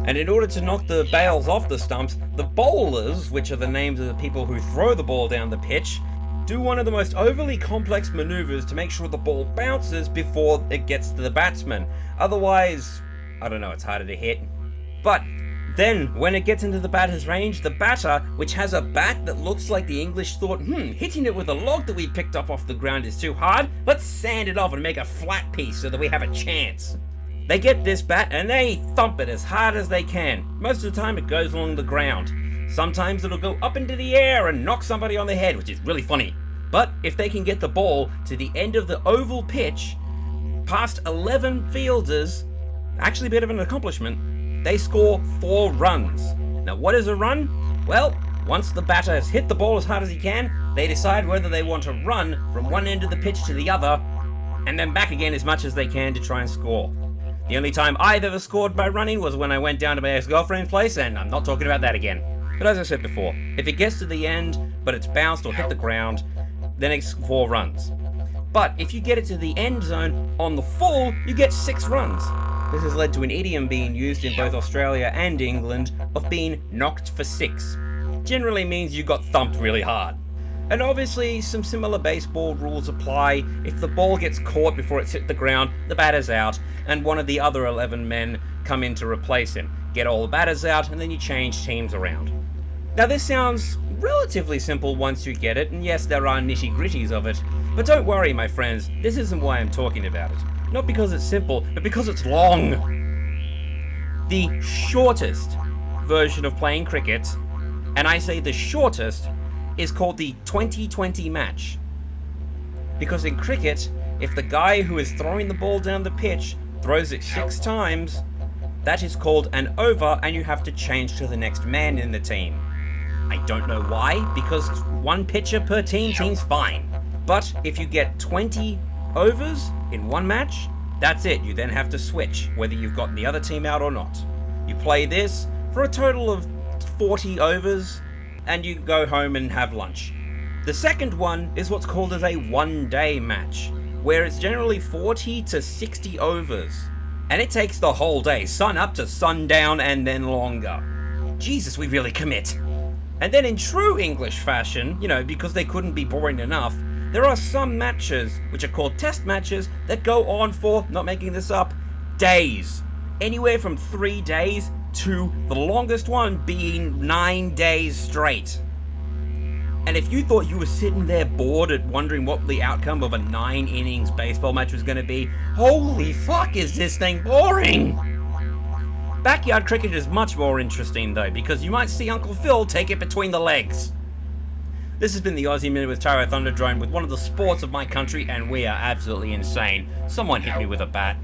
And in order to knock the bails off the stumps, the bowlers, which are the names of the people who throw the ball down the pitch, do one of the most overly complex maneuvers to make sure the ball bounces before it gets to the batsman. Otherwise, I don't know, it's harder to hit. But then, when it gets into the batter's range, the batter, which has a bat that looks like the English thought, hitting it with a log that we picked up off the ground is too hard, let's sand it off and make a flat piece so that we have a chance. They get this bat and they thump it as hard as they can. Most of the time it goes along the ground. Sometimes it'll go up into the air and knock somebody on the head, which is really funny. But if they can get the ball to the end of the oval pitch, past 11 fielders, actually a bit of an accomplishment, they score 4 runs. Now what is a run? Well, once the batter has hit the ball as hard as he can, they decide whether they want to run from one end of the pitch to the other, and then back again as much as they can to try and score. The only time I've ever scored by running was when I went down to my ex-girlfriend's place, and I'm not talking about that again. But as I said before, if it gets to the end, but it's bounced or hit the ground, then it's 4 runs. But if you get it to the end zone on the full, you get 6 runs. This has led to an idiom being used in both Australia and England of being knocked for 6. generally means you got thumped really hard. And obviously, some similar baseball rules apply. If the ball gets caught before it's hit the ground, the batter's out, and one of the other 11 men come in to replace him. Get all the batters out, and then you change teams around. Now this sounds relatively simple once you get it, and yes, there are nitty-gritties of it, but don't worry, my friends, this isn't why I'm talking about it. Not because it's simple, but because it's long. The shortest version of playing cricket, and I say the shortest, is called the 20-20 match. Because in cricket, if the guy who is throwing the ball down the pitch throws it 6 times, that is called an over, and you have to change to the next man in the team. I don't know why, because 1 pitcher per team seems fine. But if you get 20 overs in 1 match, that's it. You then have to switch, whether you've got the other team out or not. You play this for a total of 40 overs, and you go home and have lunch. The second one is what's called as a one-day match, where it's generally 40 to 60 overs. And it takes the whole day, sun up to sundown and then longer. Jesus, we really commit. And then in true English fashion, because they couldn't be boring enough, there are some matches, which are called test matches, that go on for, not making this up, days. Anywhere from 3 days to the longest one being 9 days straight. And if you thought you were sitting there bored at wondering what the outcome of a 9 innings baseball match was going to be, holy fuck, is this thing boring! Backyard cricket is much more interesting though, because you might see Uncle Phil take it between the legs. This has been the Aussie Minute with Tyro Thunderdrone, with one of the sports of my country, and we are absolutely insane. Someone hit me with a bat.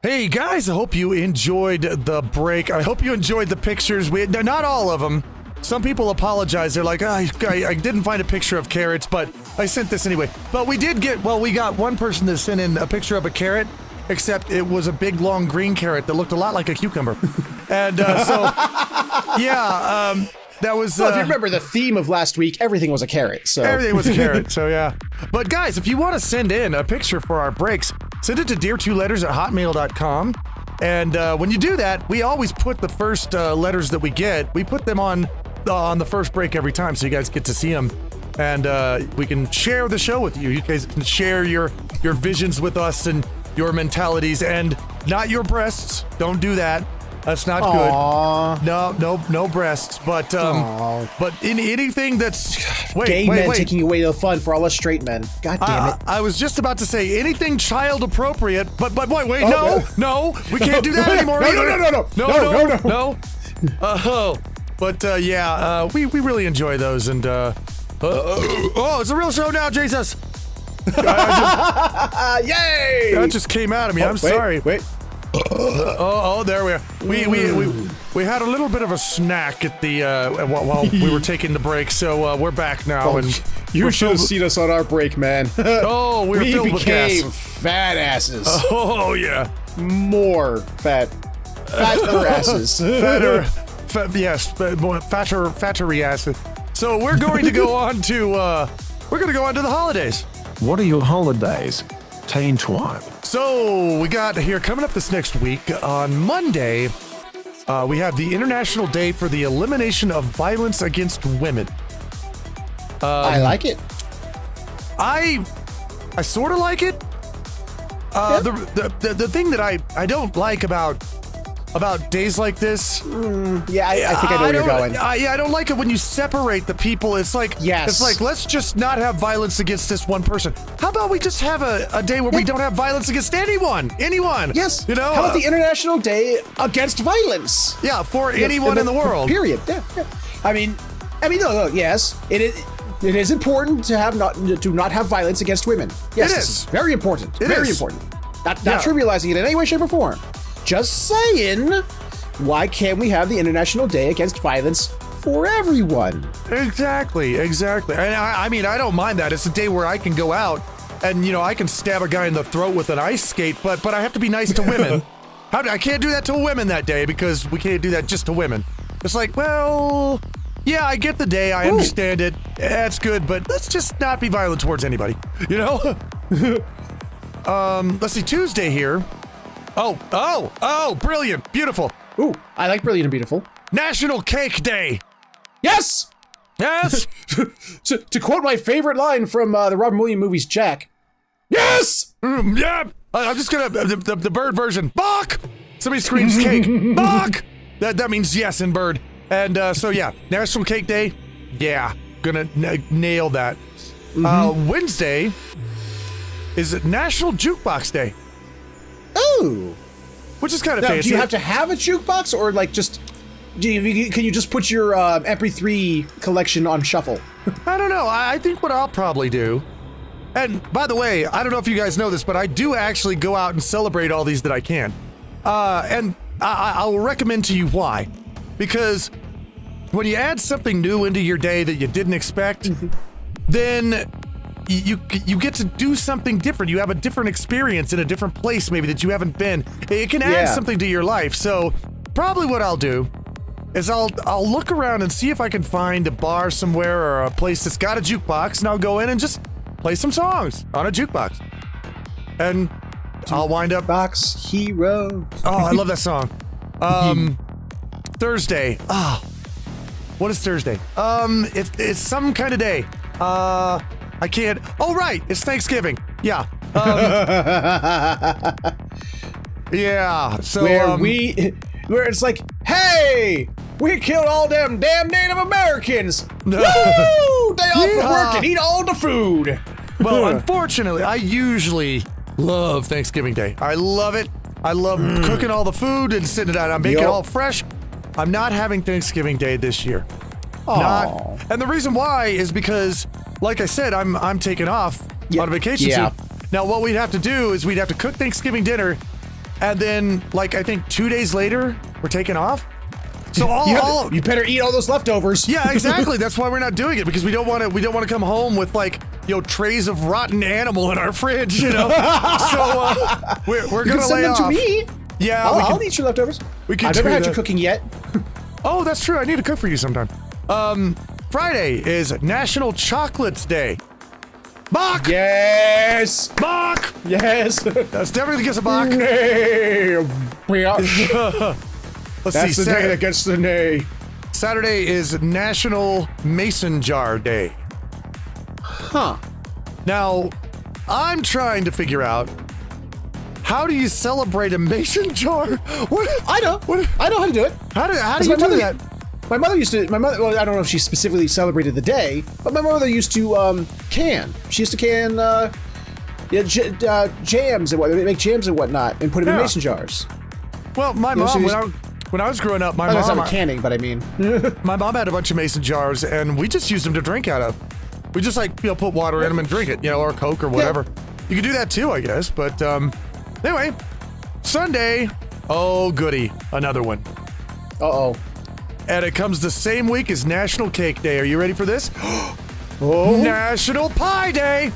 Hey guys, I hope you enjoyed the break. I hope you enjoyed the pictures. Not all of them. Some people apologize. They're like, I didn't find a picture of carrots, but I sent this anyway. But we got one person that sent in a picture of a carrot, except it was a big, long green carrot that looked a lot like a cucumber. And that was... Well, if you remember the theme of last week, everything was a carrot, so... Everything was a carrot, so yeah. But guys, if you want to send in a picture for our breaks, send it to dear2letters@hotmail.com. And when you do that, we always put the first letters that we get, we put them on the first break every time, so you guys get to see them. And we can share the show with you. You guys can share your visions with us and your mentalities, and not your breasts. Don't do that. That's not Aww. good. No breasts. But anything that's gay men taking away the fun for all us straight men. God damn it! I was just about to say anything child appropriate, but wait, no, we can't do that anymore. No. But we really enjoy those, and it's a real show now, Jesus. Yay! That just came out of me. I'm sorry. Wait. There we are. We had a little bit of a snack at the while we were taking the break, so we're back now. And you should have seen us on our break, man. We were filled with gas. We became fat asses. Oh yeah, more fatter asses. Fattery asses. So we're going to go on to the holidays. What are your holidays? Teen Twine. So we got here coming up this next week on Monday. We have the International Day for the Elimination of Violence Against Women. I like it. I sort of like it. The thing that I don't like about days like this. I think I know where you're going. I don't like it when you separate the people. It's like, let's just not have violence against this one person. How about we just have a day where we don't have violence against anyone? Yes. You know? How about the International Day Against Violence? Yeah, for anyone in the world. Period. Yeah. I mean, no. Yes, it is important to not have violence against women. Yes, it is very important. Very important. Not trivializing it in any way, shape, or form. Just saying, why can't we have the International Day Against Violence for everyone? Exactly. And I mean, I don't mind that. It's a day where I can go out and, I can stab a guy in the throat with an ice skate, but I have to be nice to women. I can't do that to women that day because we can't do that just to women. It's like, well, yeah, I get the day. I understand it. That's good, but let's just not be violent towards anybody, Let's see, Tuesday here. Oh, brilliant, beautiful. Ooh, I like brilliant and beautiful. National Cake Day. Yes! to quote my favorite line from the Robin Williams movies, Jack. Yes! Yeah, I'm just gonna, the bird version. Bawk! Somebody screams cake. Bawk! That means yes in bird. And National Cake Day. Yeah, gonna nail that. Wednesday is National Jukebox Day. Oh, which is kind of now, fancy. Do you have to have a jukebox, or like just can you just put your MP3 collection on shuffle? I don't know. I think what I'll probably do. And by the way, I don't know if you guys know this, but I do actually go out and celebrate all these that I can. And I'll recommend to you why. Because when you add something new into your day that you didn't expect, then you get to do something different. You have a different experience in a different place maybe that you haven't been. It can add something to your life. So probably what I'll do is I'll look around and see if I can find a bar somewhere or a place that's got a jukebox, and I'll go in and just play some songs on a jukebox. And I'll wind up... Box Hero. Oh, I love that song. Thursday. What is Thursday? It's some kind of day. I can't. Oh, right. It's Thanksgiving. Yeah. Yeah. So where it's like, hey, we killed all them damn Native Americans. Woo! Day off from work and eat all the food. Well, unfortunately, I usually love Thanksgiving Day. I love it. I love cooking all the food and sitting it out. I'm making it all fresh. I'm not having Thanksgiving Day this year. And the reason why is because, like I said, I'm taking off on vacation soon. Now, what we'd have to do is we'd have to cook Thanksgiving dinner, and then like I think 2 days later we're taking off. So you better eat all those leftovers. Yeah, exactly. That's why we're not doing it, because we don't want to come home with like, you know, trays of rotten animal in our fridge, you know. So we're gonna lay off. Send them to me. Yeah, I'll eat your leftovers. We can. I've never had you cooking yet. Oh, that's true. I need to cook for you sometime. Friday is National Chocolates Day. Bach! Yes! Bach! Yes! That's definitely against a Bach. Nay! Let's That's see. the day that gets the nay. Saturday is National Mason Jar Day. Huh. Now, I'm trying to figure out, how do you celebrate a mason jar? What? I know. I know how to do it. How do you do that? My mother used to. Well, I don't know if she specifically celebrated the day, but my mother used to can. She used to can jams and whatnot. Make jams and whatnot, and put them in mason jars. Well, my mom, when I was growing up, That's not canning, but I mean, my mom had a bunch of mason jars, and we just used them to drink out of. We just like, you know, put water in them and drink it, you know, or Coke or whatever. Yeah. You can do that too, I guess. But anyway, Sunday. Oh goody, another one. Uh-oh. And it comes the same week as National Cake Day. Are you ready for this? Oh. National Pie Day!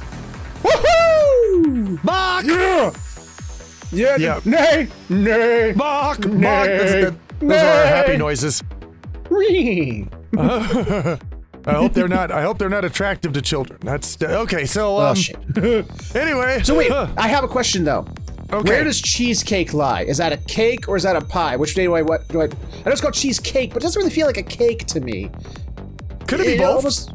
Woohoo! Bach! Yeah! Nay! Bach! Nay. Bach! Those are our happy noises. I hope they're not attractive to children. That's okay. So shit. Anyway. So wait, I have a question though. Okay. Where does cheesecake lie? Is that a cake or is that a pie? Which day do I what do I? I know it's called cheesecake, but it doesn't really feel like a cake to me. Could it be both? Almost...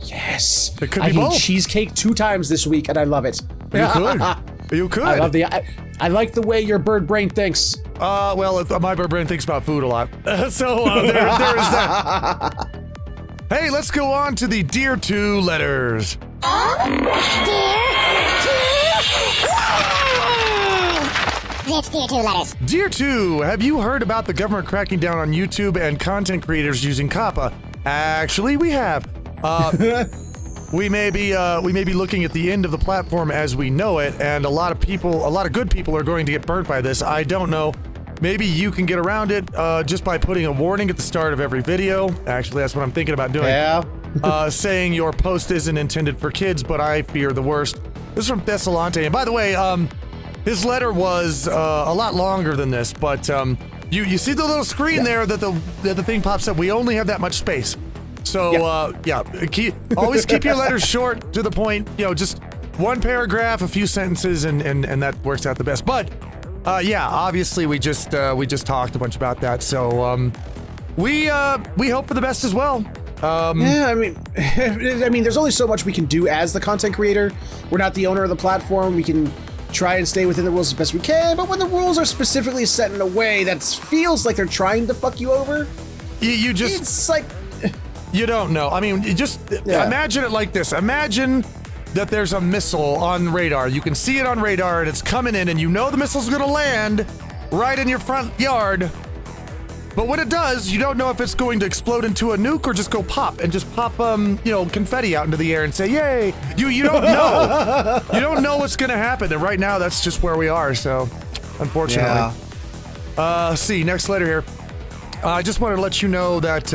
Yes. It could I be both. ate cheesecake 2 times this week, and I love it. You could. I love I like the way your bird brain thinks. Well, my bird brain thinks about food a lot. There is that. Hey, let's go on to the Dear To letters. It's Dear To letters. Dear To, have you heard about the government cracking down on YouTube and content creators using Coppa? Actually, we have. We may be looking at the end of the platform as we know it, and a lot of good people are going to get burnt by this. I don't know. Maybe you can get around it just by putting a warning at the start of every video. Actually, that's what I'm thinking about doing. Yeah. Saying your post isn't intended for kids, but I fear the worst. This is from Thessalonte. And by the way, his letter was a lot longer than this, but you see the little screen there that the thing pops up. We only have that much space. So, always keep your letters short, to the point, you know, just one paragraph, a few sentences, and that works out the best. But, obviously we just talked a bunch about that. So, we hope for the best as well. Yeah, I mean, there's only so much we can do as the content creator. We're not the owner of the platform. We can try and stay within the rules as best we can, but when the rules are specifically set in a way that feels like they're trying to fuck you over, you just... It's like... You don't know. I mean, imagine it like this. Imagine that there's a missile on radar. You can see it on radar, and it's coming in, and you know the missile's going to land right in your front yard. But when it does, you don't know if it's going to explode into a nuke or just go pop and just pop, confetti out into the air and say, yay. You don't know. You don't know what's going to happen. And right now, that's just where we are. So, unfortunately. Yeah. See, next letter here. I just wanted to let you know that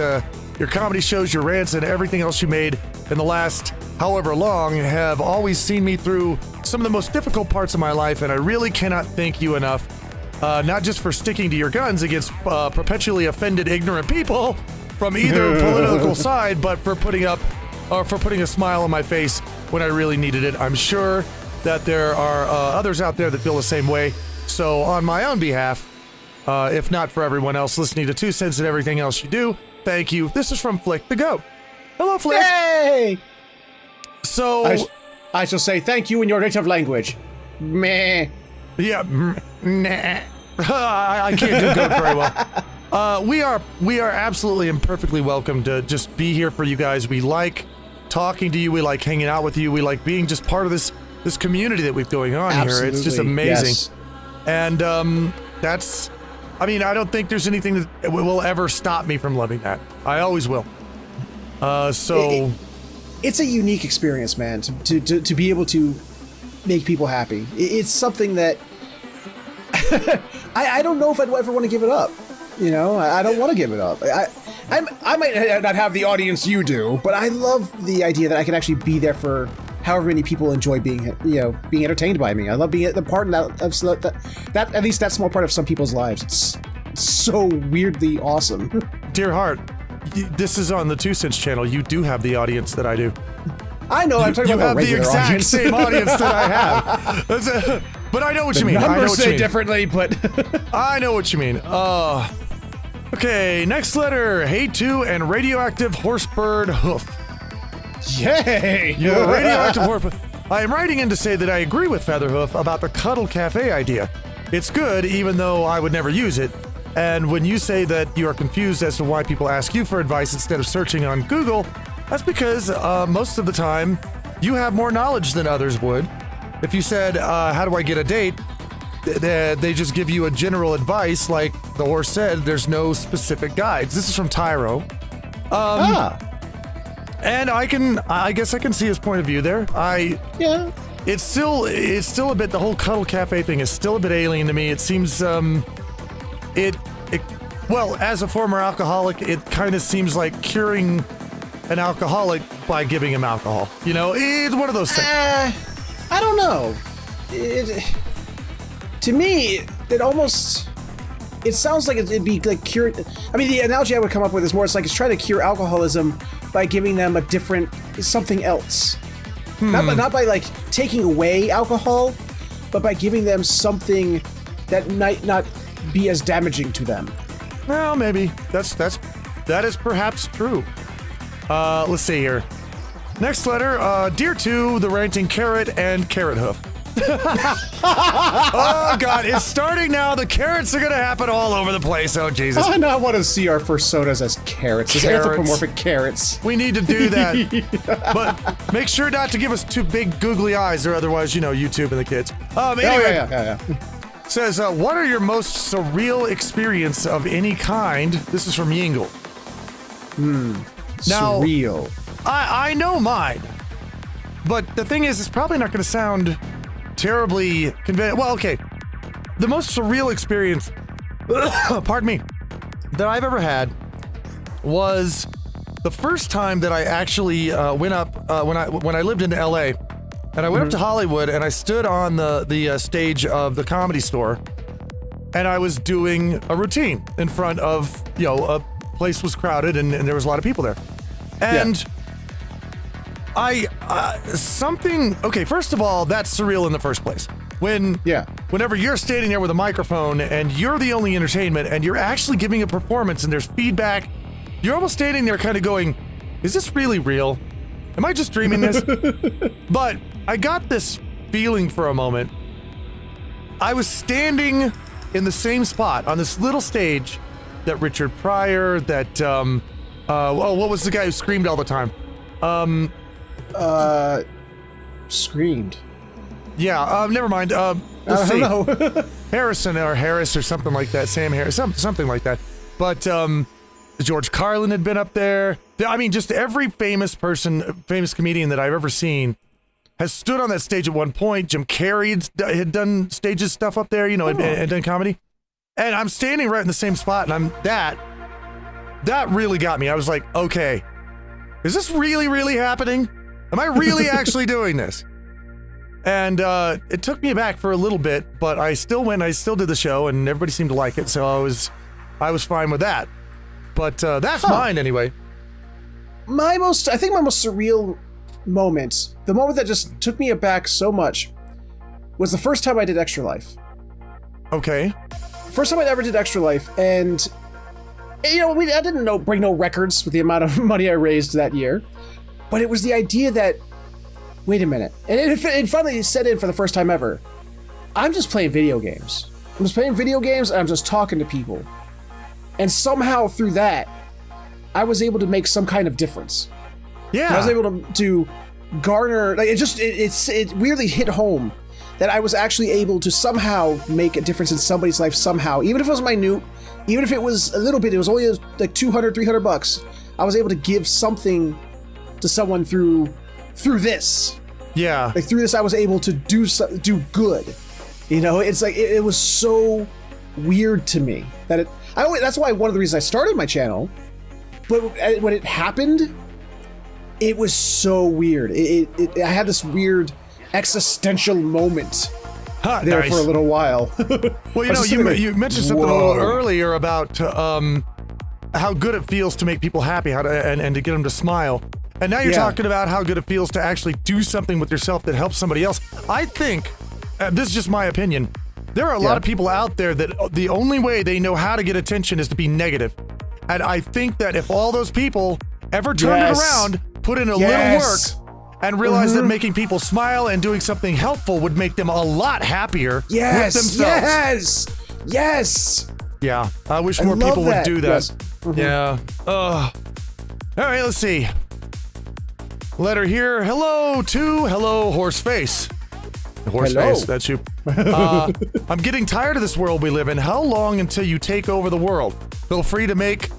your comedy shows, your rants, and everything else you made in the last however long have always seen me through some of the most difficult parts of my life, and I really cannot thank you enough. Not just for sticking to your guns against perpetually offended, ignorant people from either political side, but for putting a smile on my face when I really needed it. I'm sure that there are others out there that feel the same way. So on my own behalf, if not for everyone else listening to 2 Cents and everything else you do, thank you. This is from Flick the Goat. Hello, Flick. Yay! So I shall say thank you in your native language. Meh. Yeah, nah. I can't do goat very well. We are absolutely and perfectly welcome to just be here for you guys. We like talking to you. We like hanging out with you. We like being just part of this community that we've going on here. It's just amazing. Yes. And I don't think there's anything that will ever stop me from loving that. I always will. It's a unique experience, man, to be able to make people happy. It's something that I don't know if I'd ever want to give it up. You know, I don't want to give it up. I might not have the audience you do, but I love the idea that I can actually be there for however many people enjoy being entertained by me. I love being the part of that at least that small part of some people's lives. It's so weirdly awesome. Dear heart, this is on the 2 Cents channel. You do have the audience that I do. I know. I'm talking about the regular exact audience. same audience that I have. But I know what you mean. Numbers say differently, but I know what you mean. Okay, next letter. Hey to and radioactive horsebird hoof. Yay! You're radioactive horsebird. I am writing in to say that I agree with Featherhoof about the Cuddle Cafe idea. It's good, even though I would never use it. And when you say that you are confused as to why people ask you for advice instead of searching on Google, that's because most of the time you have more knowledge than others would. If you said, how do I get a date? They just give you a general advice, like the horse said, there's no specific guides. This is from Tyro. And I guess I can see his point of view there. Yeah. It's still a bit, the whole Cuddle Cafe thing is still a bit alien to me. It seems, well, as a former alcoholic, it kind of seems like curing an alcoholic by giving him alcohol. You know, it's one of those things. I don't know. To me, it sounds like it'd be like cure. I mean, the analogy I would come up with is more, it's trying to cure alcoholism by giving them a different, something else. Not by like taking away alcohol, but by giving them something that might not be as damaging to them. Well, maybe. That is perhaps true. Let's see here. Next letter, dear to the ranting carrot and carrot hoof. Oh God, it's starting now. The carrots are gonna happen all over the place. Oh Jesus. I not want to see our first sodas as carrots. As anthropomorphic carrots. We need to do that. But make sure not to give us 2 big googly eyes, or otherwise, you know, YouTube and the kids. Anyway, yeah. Says, what are your most surreal experience of any kind? This is from Yingle. Now, surreal. I know mine, but the thing is, it's probably not going to sound terribly convincing. Well, okay. The most surreal experience, pardon me, that I've ever had was the first time that I actually went up when I lived in LA, and I went up to Hollywood and I stood on the stage of the Comedy Store, and I was doing a routine in front of, you know, a place was crowded and there was a lot of people there, and. Yeah. Okay, first of all, that's surreal in the first place. Whenever you're standing there with a microphone and you're the only entertainment and you're actually giving a performance and there's feedback, you're almost standing there kind of going, is this really real? Am I just dreaming this? But I got this feeling for a moment. I was standing in the same spot on this little stage that Richard Pryor, that, what was the guy who screamed all the time? Screamed. Yeah, never mind. Let's see. Know. Harrison or Harris or something like that. Sam Harris, something like that. But George Carlin had been up there. I mean, just every famous comedian that I've ever seen has stood on that stage at one point. Jim Carrey had done stages stuff up there, you know, and done comedy. And I'm standing right in the same spot, and that really got me. I was like, okay, is this really happening? Am I really actually doing this? And it took me aback for a little bit, but I still did the show, and everybody seemed to like it, so I was fine with that. But that's mine anyway. I think my most surreal moment, the moment that just took me aback so much, was the first time I did Extra Life. Okay. First time I ever did Extra Life, and you know, I didn't break no records with the amount of money I raised that year, but it was the idea that, wait a minute, and it finally set in for the first time ever. I'm just playing video games. I'm just playing video games, and I'm just talking to people, and somehow through that, I was able to make some kind of difference. Yeah, I was able to garner, like, it weirdly hit home that I was actually able to somehow make a difference in somebody's life somehow, even if it was minute, even if it was a little bit, it was only like $200-$300. I was able to give something to someone through this. Yeah. Like through this, I was able to do good. You know, it's like it was so weird to me that that's why one of the reasons I started my channel. But when it happened, it was so weird. I had this weird existential moment there for a little while. Well, you mentioned something a little earlier about how good it feels to make people happy, and to get them to smile. And now you're talking about how good it feels to actually do something with yourself that helps somebody else. I think, this is just my opinion, there are a lot of people out there that the only way they know how to get attention is to be negative. And I think that if all those people ever turned it around, put in a little work, and realized that making people smile and doing something helpful would make them a lot happier with themselves. Yes. Yeah, I wish more people would do that. Yes. Yeah. All right, let's see. Letter here. Hello, Horseface. Horseface, that's you. I'm getting tired of this world we live in. How long until you take over the world? Feel free to make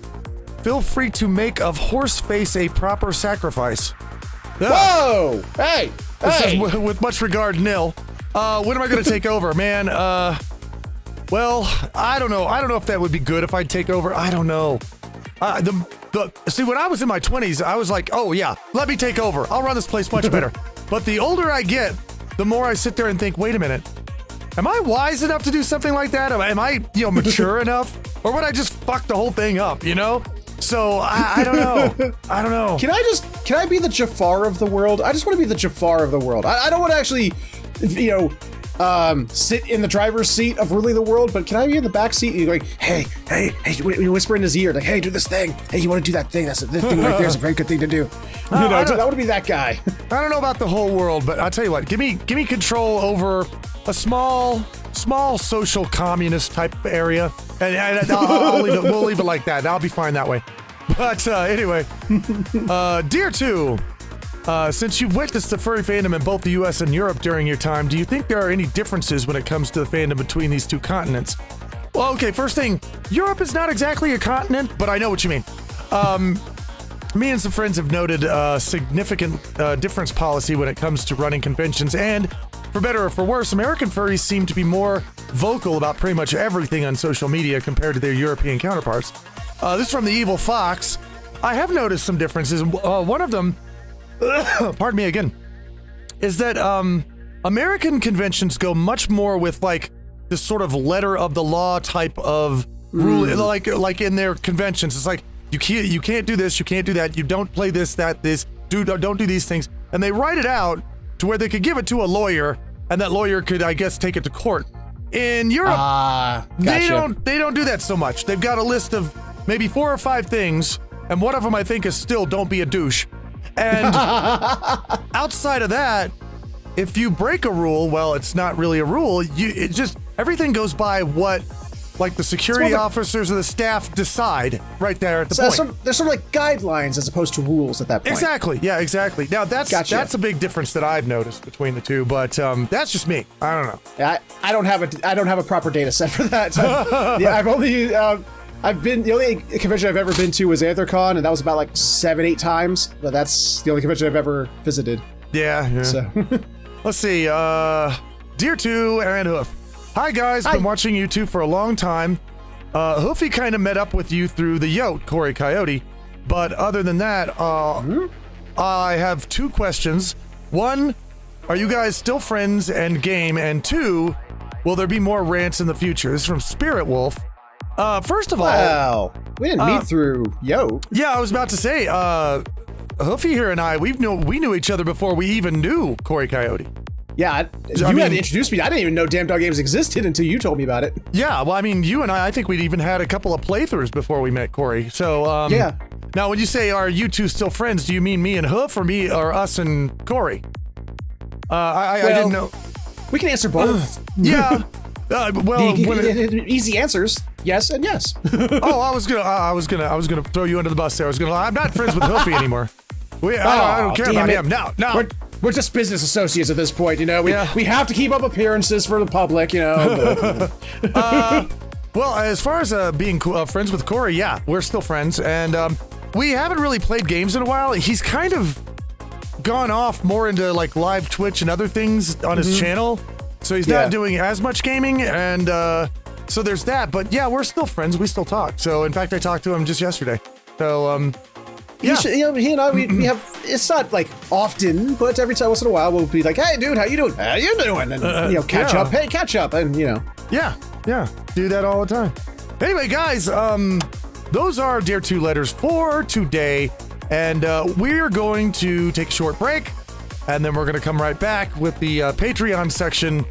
of Horseface a proper sacrifice. Whoa! Hey! This is with much regard, Nil. When am I going to take over, man? Well, I don't know. I don't know if that would be good if I'd take over. I don't know. See, when I was in my 20s, I was like, oh yeah, let me take over. I'll run this place much better. But the older I get, the more I sit there and think, wait a minute. Am I wise enough to do something like that? Am I, mature enough? Or would I just fuck the whole thing up, So, I don't know. I don't know. Can I be the Jafar of the world? I just want to be the Jafar of the world. I don't want to actually, sit in the driver's seat of ruling the world, but can I be in the back seat and you're going, hey, we whisper in his ear, like, hey, do this thing. Hey, you want to do that thing? This thing right there is a very good thing to do. That would be that guy. I don't know about the whole world, but I'll tell you what, give me control over a small social communist type area, and we'll leave it like that. I'll be fine that way. But anyway, Dear 2, since you've witnessed the furry fandom in both the US and Europe during your time, do you think there are any differences when it comes to the fandom between these two continents? Well, okay, first thing, Europe is not exactly a continent, but I know what you mean. Me and some friends have noted significant difference policy when it comes to running conventions, and for better or for worse, American furries seem to be more vocal about pretty much everything on social media compared to their European counterparts. This is from the Evil Fox. I have noticed some differences. One of them, pardon me again, is that American conventions go much more with like this sort of letter of the law type of rule, like in their conventions. It's like you can't do this, you can't do that, you don't play this, that, this, don't do these things, and they write it out to where they could give it to a lawyer, and that lawyer could, I guess, take it to court. In Europe, gotcha. they don't do that so much. They've got a list of maybe 4 or 5 things, and one of them I think is still don't be a douche. And outside of that, if you break a rule, well, it's not really a rule. It just everything goes by what like the security officers or the staff decide right there at the point. There's sort of like guidelines as opposed to rules at that point. Exactly. Yeah, exactly. Now that's a big difference that I've noticed between the two, but that's just me. I don't know. Yeah, I don't have a proper data set for that. Yeah, the only convention I've ever been to was Anthrocon, and that was about like 7-8 times, but that's the only convention I've ever visited. Yeah. So let's see. Dear 2, Aaron Hoof. Hi guys, been watching you two for a long time. Hoofy kind of met up with you through the Yote, Corey Coyote, but other than that, I have 2 questions. 1, are you guys still friends and game? And 2, will there be more rants in the future? This is from Spirit Wolf. First of all, wow, we didn't meet through Yote. Yeah, I was about to say, Hoofy here and I, we knew each other before we even knew Corey Coyote. Yeah, you had to introduce me. I didn't even know Damn Dog Games existed until you told me about it. Yeah, well, I mean, you and I think we'd even had a couple of playthroughs before we met Corey. So, yeah. Now, when you say, are you two still friends, do you mean me and Hoof or us and Corey? I didn't know. We can answer both. Yeah. Easy answers. Yes and yes. Oh, I was gonna throw you under the bus there. I'm not friends with Hoofy anymore. I don't care about him. No. We're just business associates at this point, We have to keep up appearances for the public, Well, as far as being friends with Corey, yeah, we're still friends, and we haven't really played games in a while. He's kind of gone off more into like live Twitch and other things on his channel. So he's Yeah. not doing as much gaming, and so there's that. But yeah, we're still friends. We still talk. So in fact, I talked to him just yesterday. So He and I, we have, it's not like often, but every time once in a while we'll be like, hey dude, how you doing? How you doing? And catch yeah. up. Hey, catch up. And yeah, do that all the time. Anyway, guys, those are Dare 2 letters for today, and we're going to take a short break, and then we're going to come right back with the Patreon section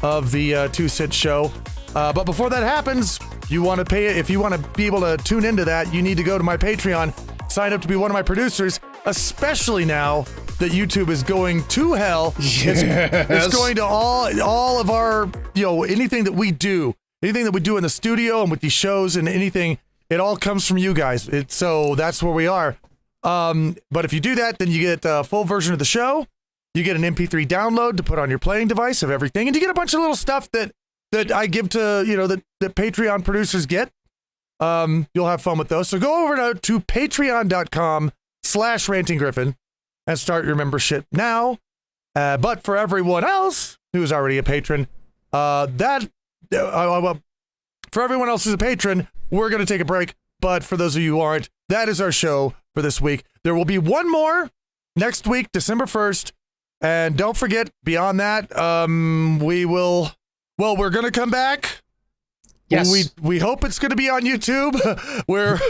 of the 2 Cent Show. But before that happens, you want to pay it. If you want to be able to tune into that, you need to go to my Patreon, sign up to be one of my producers, especially now that YouTube is going to hell. It's going to all of our, anything that we do in the studio and with these shows and anything, it all comes from you guys. So that's where we are. But if you do that, then you get a full version of the show. You get an MP3 download to put on your playing device of everything, and you get a bunch of little stuff that I give to, that Patreon producers get. You'll have fun with those. So go over to patreon.com/rantinggryphon and start your membership now. But for everyone else who's already a patron, for everyone else who's a patron, we're going to take a break. But for those of you who aren't, that is our show for this week. There will be one more next week, December 1st. And don't forget, beyond that, we're going to come back. yes. We hope it's going to be on YouTube. We're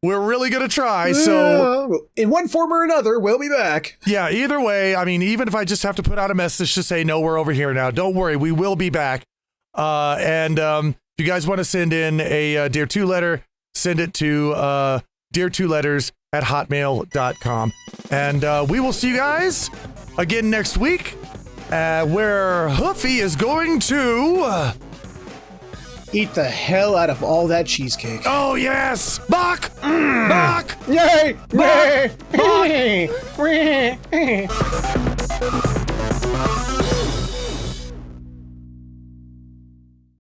really going to try. So in one form or another, we'll be back. yeah, either way, I mean, even if I just have to put out a message to say, no, we're over here now, don't worry, we will be back. And if you guys want to send in a Dear 2 letter, send it to dear2letters@hotmail.com. And we will see you guys again next week, where Hoofy is going to Eat the hell out of all that cheesecake. oh yes, Bach, Bach. Yay! Yay!